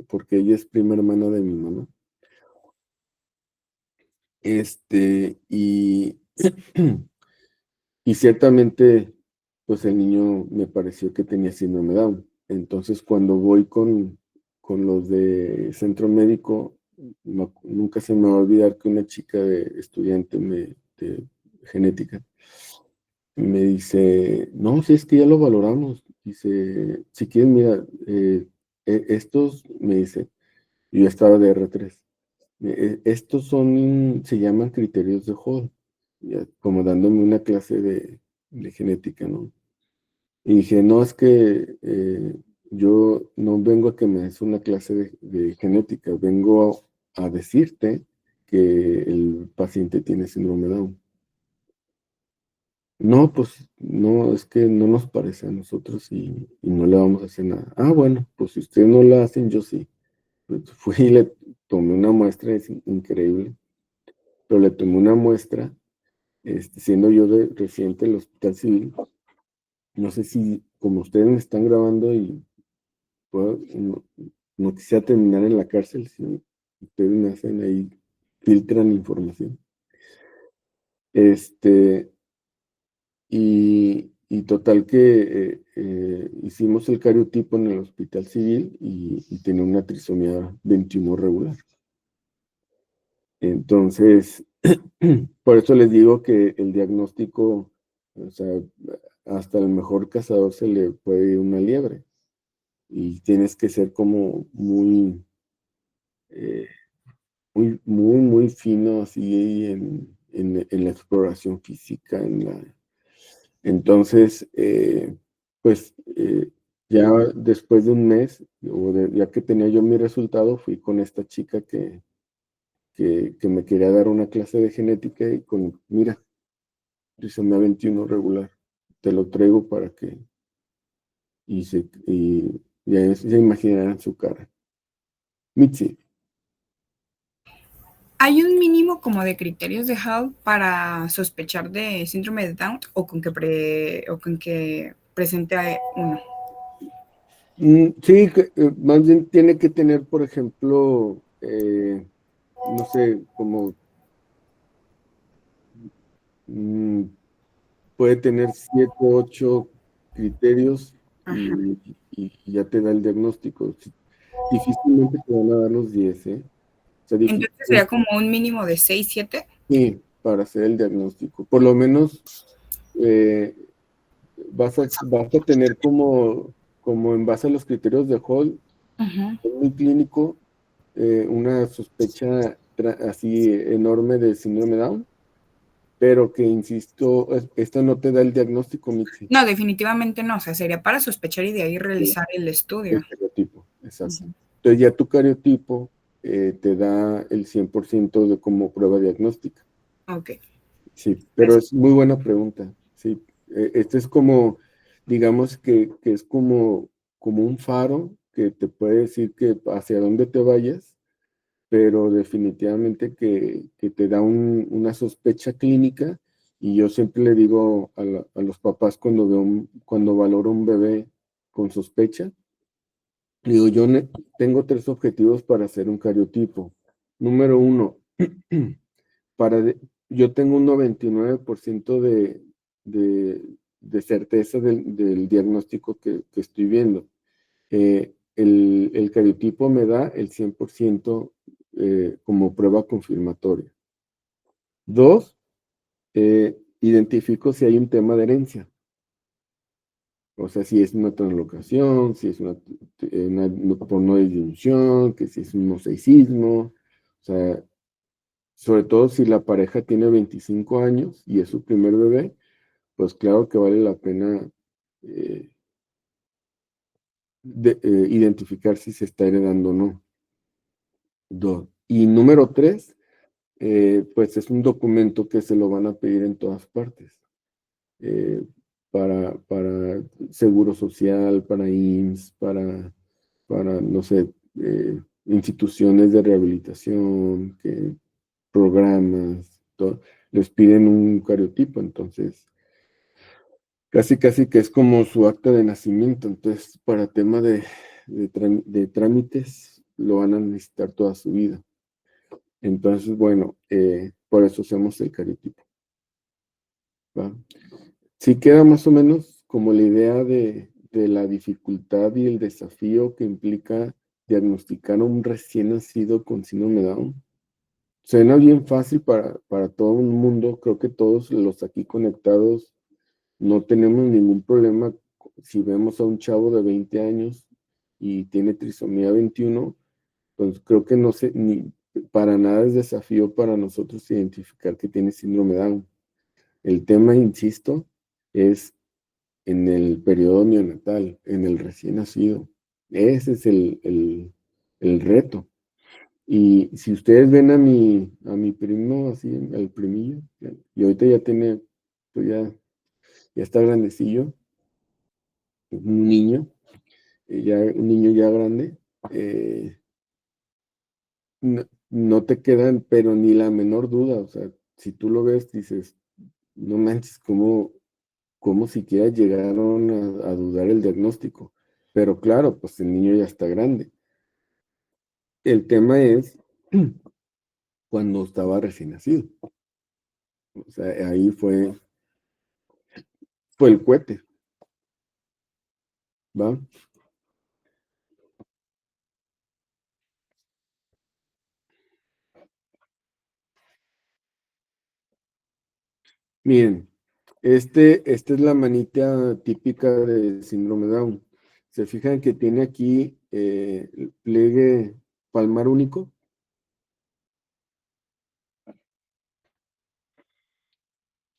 porque ella es prima hermana de mi mamá. Y y ciertamente, pues el niño me pareció que tenía síndrome Down. Entonces, cuando voy con los de centro médico, nunca se me va a olvidar que una chica estudiante de genética me dice, no, si es que ya lo valoramos. Dice, si quieres, mira, estos, me dice, yo ya estaba de R3. Estos se llaman criterios de Hall, como dándome una clase de genética, ¿no? Y dije, no, es que yo no vengo a que me des una clase de genética, vengo a decirte que el paciente tiene síndrome Down. No, pues no, es que no nos parece a nosotros y no le vamos a hacer nada. Ah, bueno, pues si ustedes no la hacen, yo sí. Pues fui y le tomé una muestra, es increíble, pero le tomé una muestra, siendo yo residente del Hospital Civil. No sé si, como ustedes me están grabando y no quisiera terminar en la cárcel, si ustedes me hacen ahí, filtran información. Y total que hicimos el cariotipo en el Hospital Civil y tenía una trisomía 21 regular. Entonces, por eso les digo que el diagnóstico, o sea, hasta el mejor cazador se le puede ir una liebre. Y tienes que ser como muy fino así en la exploración física. Entonces, pues ya después de un mes, ya que tenía yo mi resultado, fui con esta chica que que me quería dar una clase de genética y mira, trisomía 21 regular, te lo traigo para que, y ya imaginarán su cara. Mitzi. ¿Hay un mínimo como de criterios de Hall para sospechar de síndrome de Down o con que presente uno? Sí, más bien tiene que tener, por ejemplo, no sé, como puede tener 7, 8 criterios y ya te da el diagnóstico. Difícilmente te van a dar los 10, ¿eh? O sea, Entonces sería como un mínimo de 6, 7. Sí, para hacer el diagnóstico. Por lo menos vas a tener como en base a los criterios de Hall, muy clínico, una sospecha así enorme de síndrome Down, pero que, insisto, esto no te da el diagnóstico, Mitzi. No, definitivamente no, o sea, sería para sospechar y de ahí realizar el estudio. El cariotipo, exacto. Entonces ya tu cariotipo te da el 100% de como prueba diagnóstica. Ok. Sí, pero es muy buena pregunta. Sí, este es como, digamos que es como un faro que te puede decir que hacia dónde te vayas, pero definitivamente que te da una sospecha clínica. Y yo siempre le digo a los papás cuando valoro un bebé con sospecha, digo, yo tengo 3 objetivos para hacer un cariotipo. Número 1, yo tengo un 99% de certeza del diagnóstico que estoy viendo. El cariotipo me da el 100% como prueba confirmatoria. 2, identifico si hay un tema de herencia. O sea, si es una translocación, si es una por no disyunción, que si es un mosaicismo. O sea, sobre todo si la pareja tiene 25 años y es su primer bebé, pues claro que vale la pena identificar si se está heredando o no. 2. Y número 3, pues es un documento que se lo van a pedir en todas partes. Para Seguro Social, para IMSS, para no sé, instituciones de rehabilitación, programas, todo, les piden un cariotipo. Entonces casi que es como su acta de nacimiento. Entonces, para tema de trámites, lo van a necesitar toda su vida. Entonces, bueno, por eso hacemos el cariotipo. ¿Va? Sí queda más o menos como la idea de la dificultad y el desafío que implica diagnosticar a un recién nacido con síndrome Down. Suena bien fácil para todo el mundo. Creo que todos los aquí conectados no tenemos ningún problema. Si vemos a un chavo de 20 años y tiene trisomía 21, pues creo que no sé, ni para nada es desafío para nosotros identificar que tiene síndrome Down. El tema, insisto, es en el periodo neonatal, en el recién nacido. Ese es el reto. Y si ustedes ven a mi primo, así, el primillo, y ahorita ya tiene, pues ya está grandecillo, un niño ya grande, no te quedan, pero ni la menor duda. O sea, si tú lo ves, dices, no manches, ¿cómo siquiera llegaron a dudar el diagnóstico? Pero claro, pues el niño ya está grande. El tema es cuando estaba recién nacido. O sea, ahí fue el cohete. ¿Va? Miren, esta es la manita típica de síndrome Down. Se fijan que tiene aquí el pliegue palmar único.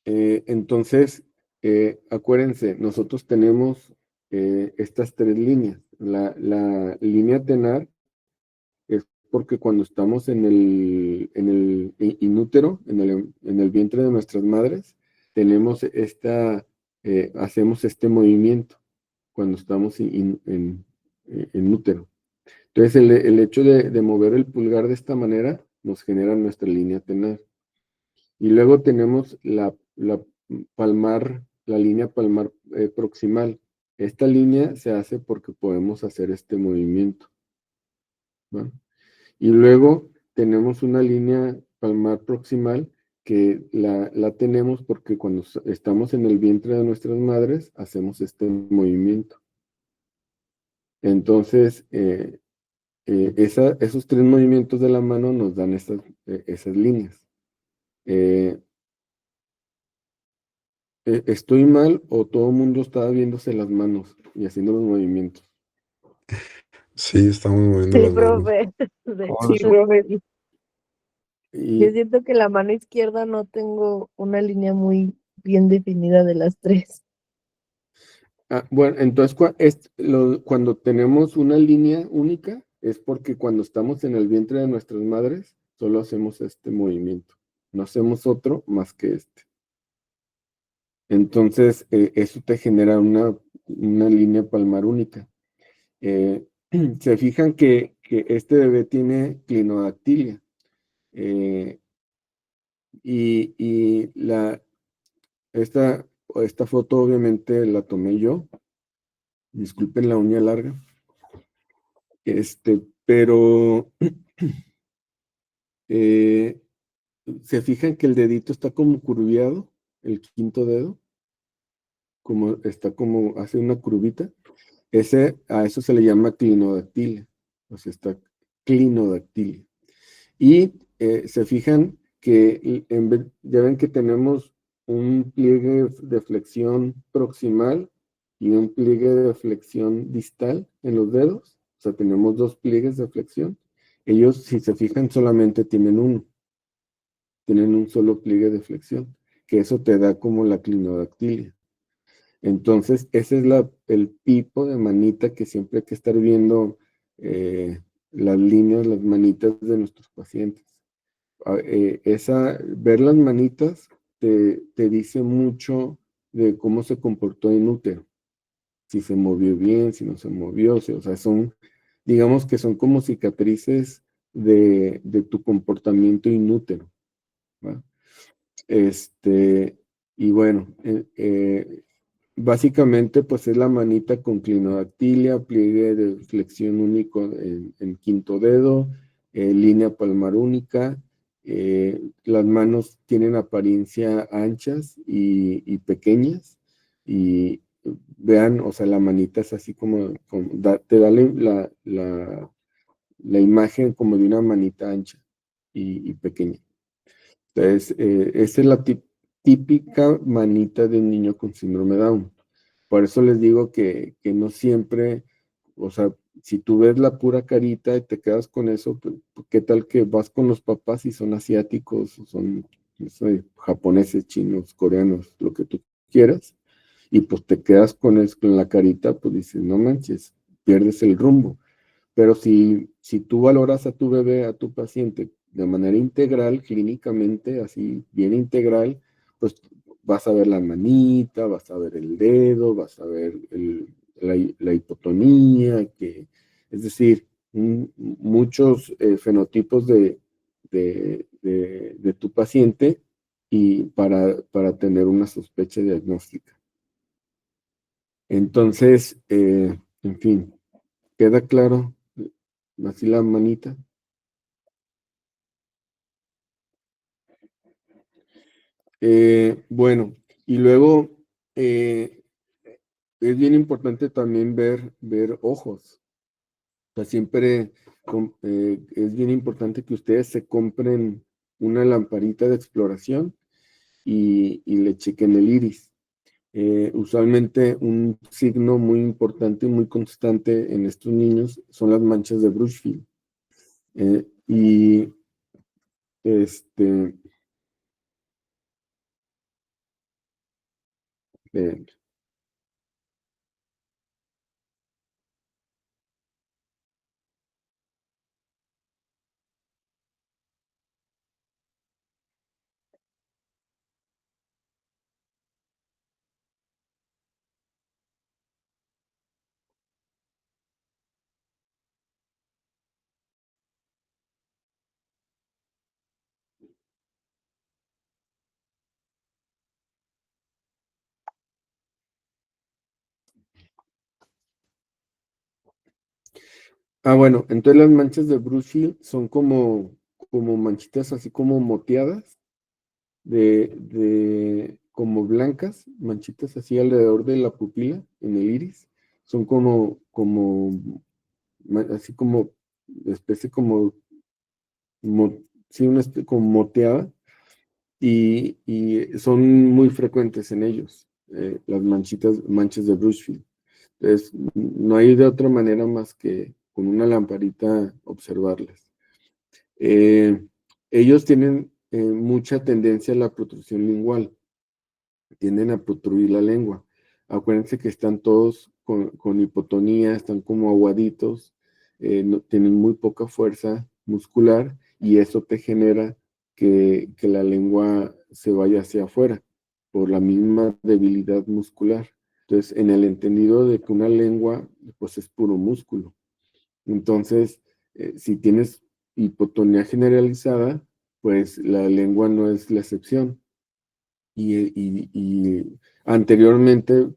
Entonces, acuérdense, nosotros tenemos estas 3 líneas. La línea tenar es porque cuando estamos en el inútero, en el vientre de nuestras madres, tenemos hacemos este movimiento cuando estamos en útero. Entonces, el hecho de mover el pulgar de esta manera nos genera nuestra línea tenar. Y luego tenemos la línea palmar proximal. Esta línea se hace porque podemos hacer este movimiento, ¿no? Y luego tenemos una línea palmar proximal que la tenemos porque cuando estamos en el vientre de nuestras madres hacemos este movimiento. Entonces, esos tres movimientos de la mano nos dan esas líneas. ¿Estoy mal o todo el mundo estaba viéndose las manos y haciendo los movimientos? Sí, estamos moviendo Sí, las manos. profe. De ¿Cómo hecho, profe? yo Y, siento que la mano izquierda no tengo una línea muy bien definida de las tres. bueno, entonces cuando tenemos una línea única es porque cuando estamos en el vientre de nuestras madres solo hacemos este movimiento. No hacemos otro más que este. Entonces, eso te genera una línea palmar única. Se fijan que este bebé tiene clinodactilia. Y esta foto obviamente la tomé yo. Disculpen la uña larga. Pero se fijan que el dedito está como curviado, el quinto dedo, hace una curvita. A eso se le llama clinodactilia, o sea, está clinodactilia. Y se fijan que ya ven que tenemos un pliegue de flexión proximal y un pliegue de flexión distal en los dedos. O sea, tenemos dos pliegues de flexión. Ellos, si se fijan, solamente tienen uno. Tienen un solo pliegue de flexión, que eso te da como la clinodactilia. Entonces, ese es el tipo de manita que siempre hay que estar viendo las líneas, las manitas de nuestros pacientes. Ver las manitas te dice mucho de cómo se comportó en útero. Si se movió bien, si no se movió, o sea, digamos que son como cicatrices de tu comportamiento inútero, ¿va? Y bueno, básicamente pues es la manita con clinodactilia, pliegue de flexión único en quinto dedo, línea palmar única. Las manos tienen apariencia anchas y pequeñas. Y vean, o sea, la manita es así te da la imagen como de una manita ancha y pequeña. Entonces, esa es la típica manita de un niño con síndrome Down. Por eso les digo que no siempre, o sea, si tú ves la pura carita y te quedas con eso, pues, ¿qué tal que vas con los papás y son asiáticos, o son, no sé, japoneses, chinos, coreanos, lo que tú quieras? Y pues te quedas con la carita, pues dices, no manches, pierdes el rumbo. Pero si tú valoras a tu bebé, a tu paciente, de manera integral, clínicamente, así bien integral, pues vas a ver la manita, vas a ver el dedo, vas a ver la hipotonía, es decir, muchos fenotipos de tu paciente y para tener una sospecha diagnóstica. Entonces, en fin, ¿queda claro? Así la manita. Bueno, y luego es bien importante también ver ojos. O sea, siempre es bien importante que ustedes se compren una lamparita de exploración y le chequen el iris. Usualmente un signo muy importante y muy constante en estos niños son las manchas de Brushfield. Y eh, Bueno, entonces las manchas de Bruchfield son como manchitas así como moteadas, como blancas, manchitas así alrededor de la pupila, en el iris. Son así como, especie como, sí, como moteada, y son muy frecuentes en ellos, las manchas de Bruchfield. Entonces, no hay de otra manera más que con una lamparita observarlas. Ellos tienen mucha tendencia a la protrusión lingual, tienden a protruir la lengua. Acuérdense que están todos con hipotonía, están como aguaditos, tienen muy poca fuerza muscular y eso te genera que la lengua se vaya hacia afuera por la misma debilidad muscular. Entonces, en el entendido de que una lengua, pues es puro músculo. Entonces, si tienes hipotonía generalizada, pues la lengua no es la excepción. Y anteriormente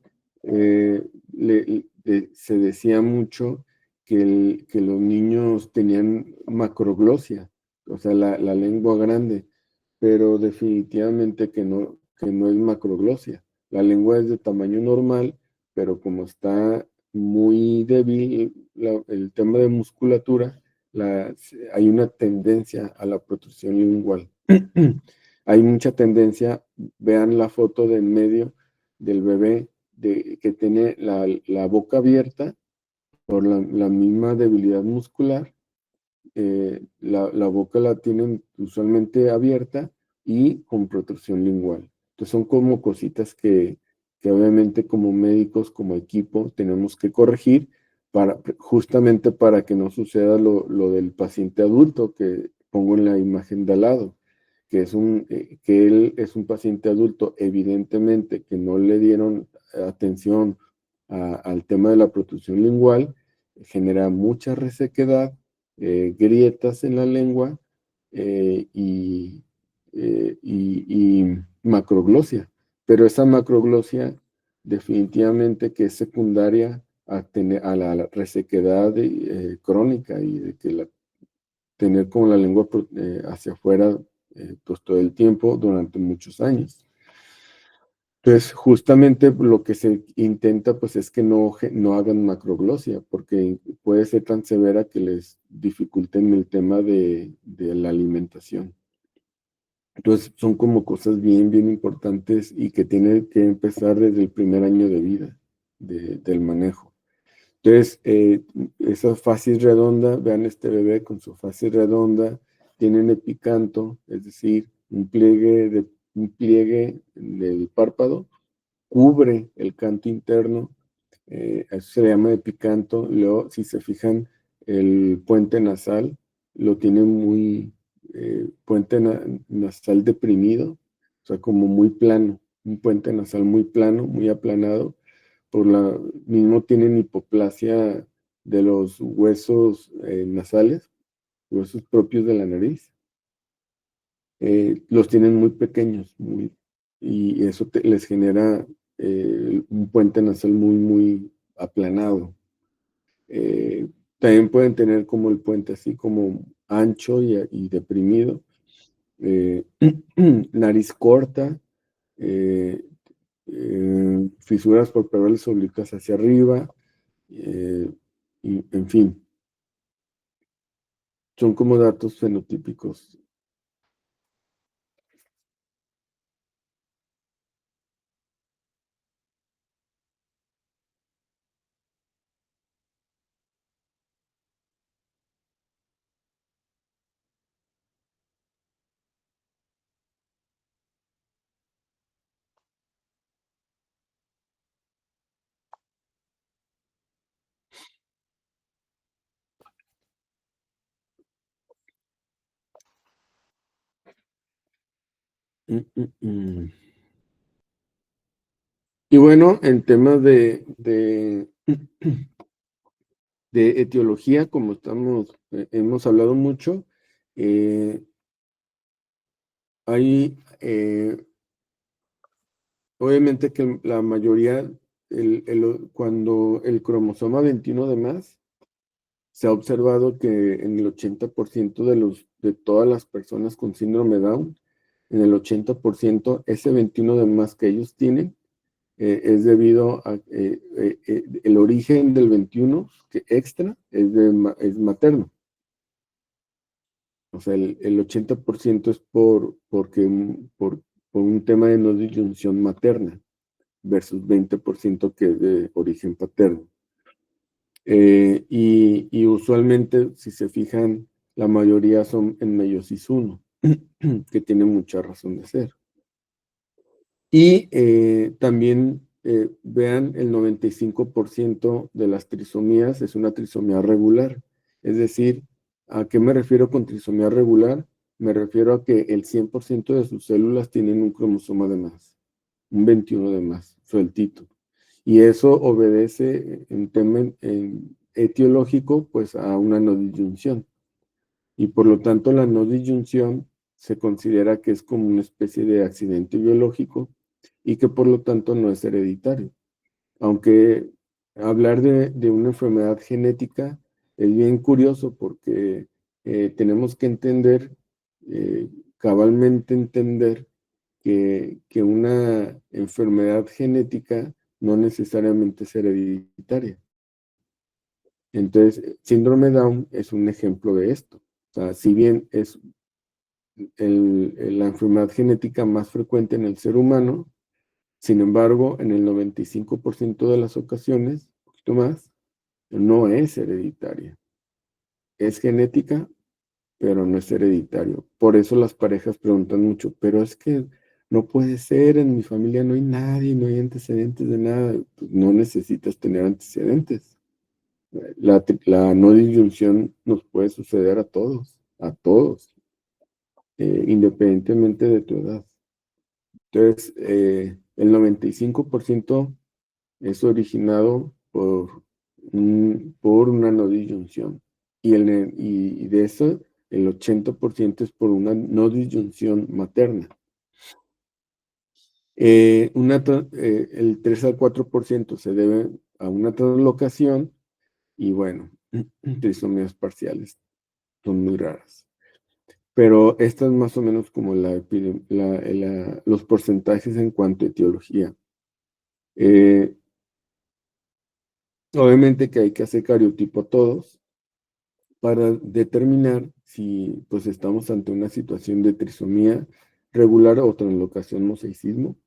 se decía mucho que los niños tenían macroglosia, o sea, la lengua grande, pero definitivamente que no es macroglosia. La lengua es de tamaño normal, pero como está muy débil el tema de musculatura, hay una tendencia a la protrusión lingual. Hay mucha tendencia, vean la foto de en medio del bebé que tiene la boca abierta por la misma debilidad muscular. La boca la tienen usualmente abierta y con protrusión lingual. Entonces son como cositas que obviamente como médicos, como equipo, tenemos que corregir justamente para que no suceda lo del paciente adulto que pongo en la imagen de al lado, que él es un paciente adulto, evidentemente que no le dieron atención al tema de la protrusión lingual, genera mucha resequedad, grietas en la lengua y macroglosia. Pero esa macroglosia definitivamente que es secundaria a la resequedad crónica y de que tener como la lengua hacia afuera pues todo el tiempo durante muchos años. Entonces, justamente lo que se intenta pues es que no hagan macroglosia, porque puede ser tan severa que les dificulten el tema de la alimentación. Entonces, son como cosas bien importantes y que tienen que empezar desde el primer año de vida del manejo. Entonces, esa facies redonda, vean este bebé con su facies redonda, tienen epicanto, es decir, un pliegue del párpado, cubre el canto interno, eso se le llama epicanto. Luego, si se fijan, el puente nasal lo tiene muy, puente nasal deprimido, o sea, como muy plano, un puente nasal muy plano, muy aplanado. Mismo tienen hipoplasia de los huesos nasales, huesos propios de la nariz. Los tienen muy pequeños, y eso les genera un puente nasal muy aplanado. También pueden tener como el puente así como ancho y deprimido. Nariz corta, fisuras palpebrales oblicuas hacia arriba, y, en fin, son como datos fenotípicos. Y bueno, en temas de etiología, como hemos hablado mucho, hay obviamente que la mayoría, cuando el cromosoma 21 de más se ha observado que en el 80% de todas las personas con síndrome Down, en el 80%, ese 21 de más que ellos tienen, es debido a el origen del 21 que extra es materno. O sea, el 80% es por un tema de no disyunción materna versus 20% que es de origen paterno. Y usualmente, si se fijan, la mayoría son en meiosis 1, que tiene mucha razón de ser. Y también vean, el 95% de las trisomías es una trisomía regular. Es decir, ¿a qué me refiero con trisomía regular? Me refiero a que el 100% de sus células tienen un cromosoma de más, un 21 de más, sueltito. Y eso obedece en tema etiológico, pues a una no disyunción. Y por lo tanto la no disyunción se considera que es como una especie de accidente biológico y que por lo tanto no es hereditario. Aunque hablar de una enfermedad genética es bien curioso porque tenemos que entender, cabalmente entender, que una enfermedad genética no necesariamente es hereditaria. Entonces, síndrome Down es un ejemplo de esto. O sea, si bien es la enfermedad genética más frecuente en el ser humano, sin embargo, en el 95% de las ocasiones, un poquito más, no es hereditaria. Es genética, pero no es hereditario. Por eso las parejas preguntan mucho, pero es que no puede ser, en mi familia no hay nadie, no hay antecedentes de nada. Pues no necesitas tener antecedentes. La no disyunción nos puede suceder a todos, independientemente de tu edad. Entonces, el 95% es originado por una no disyunción. Y de eso, el 80% es por una no disyunción materna. El 3 al 4% se debe a una translocación y bueno, trisomías parciales son muy raras. Pero esta es más o menos como los porcentajes en cuanto a etiología. Obviamente que hay que hacer cariotipo a todos para determinar si pues estamos ante una situación de trisomía regular o translocación mosaicismo.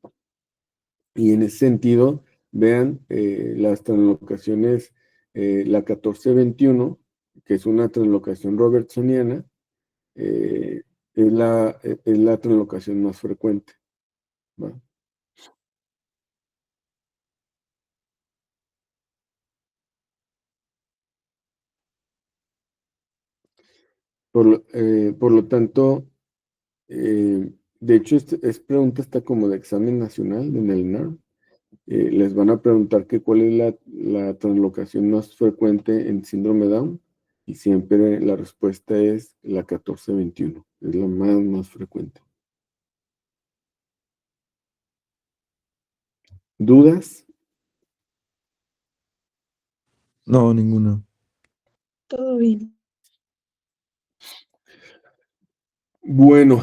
Y en ese sentido, vean las translocaciones, la 1421, que es una translocación robertsoniana, es la translocación más frecuente. ¿Va? Por lo tanto, de hecho, es pregunta hasta como de examen nacional en el NARM. Les van a preguntar que cuál es la translocación más frecuente en síndrome Down y siempre la respuesta es la 1421, es la más frecuente. ¿Dudas? No, ninguna. Todo bien. Bueno,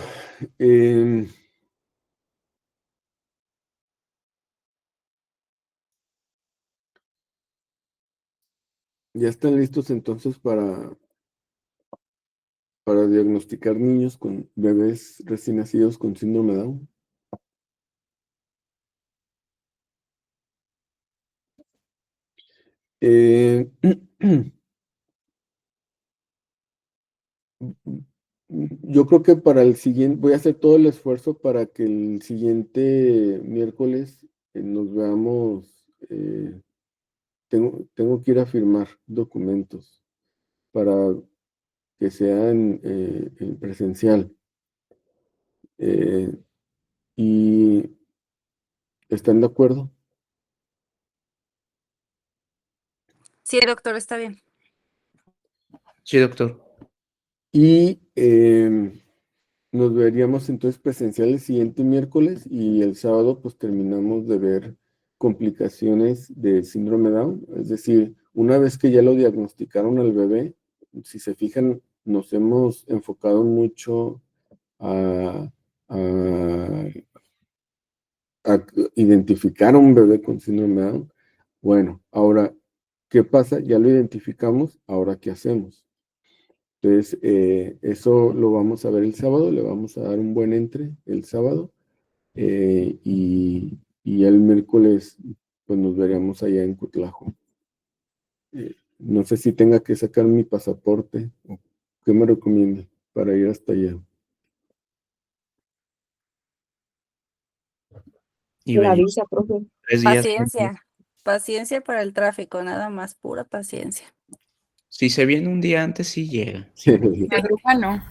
ya están listos entonces para diagnosticar niños con bebés recién nacidos con síndrome Down. Yo creo que para el siguiente, voy a hacer todo el esfuerzo para que el siguiente miércoles nos veamos. Tengo que ir a firmar documentos para que sean en presencial. ¿Y están de acuerdo? Sí, doctor, está bien. Sí, doctor. Y nos veríamos entonces presencial el siguiente miércoles y el sábado pues terminamos de ver complicaciones de síndrome Down, es decir, una vez que ya lo diagnosticaron al bebé, si se fijan, nos hemos enfocado mucho a identificar a un bebé con síndrome de Down. Bueno, ahora, ¿qué pasa? Ya lo identificamos, ¿ahora qué hacemos? Entonces, eso lo vamos a ver el sábado, le vamos a dar un buen entre el sábado, y el miércoles, pues nos veremos allá en Cutlajo. No sé si tenga que sacar mi pasaporte, o ¿qué me recomienda para ir hasta allá? Y La venir visa, profe. 3 días antes. Paciencia, paciencia para el tráfico, nada más, pura paciencia. Si se viene un día antes, sí llega. Madruga no.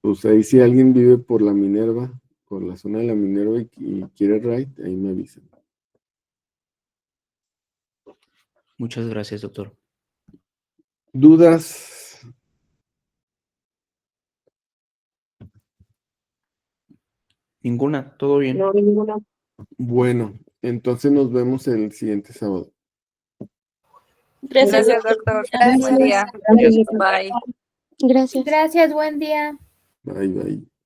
Pues ahí si alguien vive por la Minerva, por la zona de la Minerva y quiere ride, ahí me avisan. Muchas gracias, doctor. ¿Dudas? Ninguna, todo bien. No, ninguna. Bueno, entonces nos vemos el siguiente sábado. Gracias, Gracias, doctor. doctor. Buen día. Gracias. Bye. Gracias. Gracias, buen día. Bye, bye.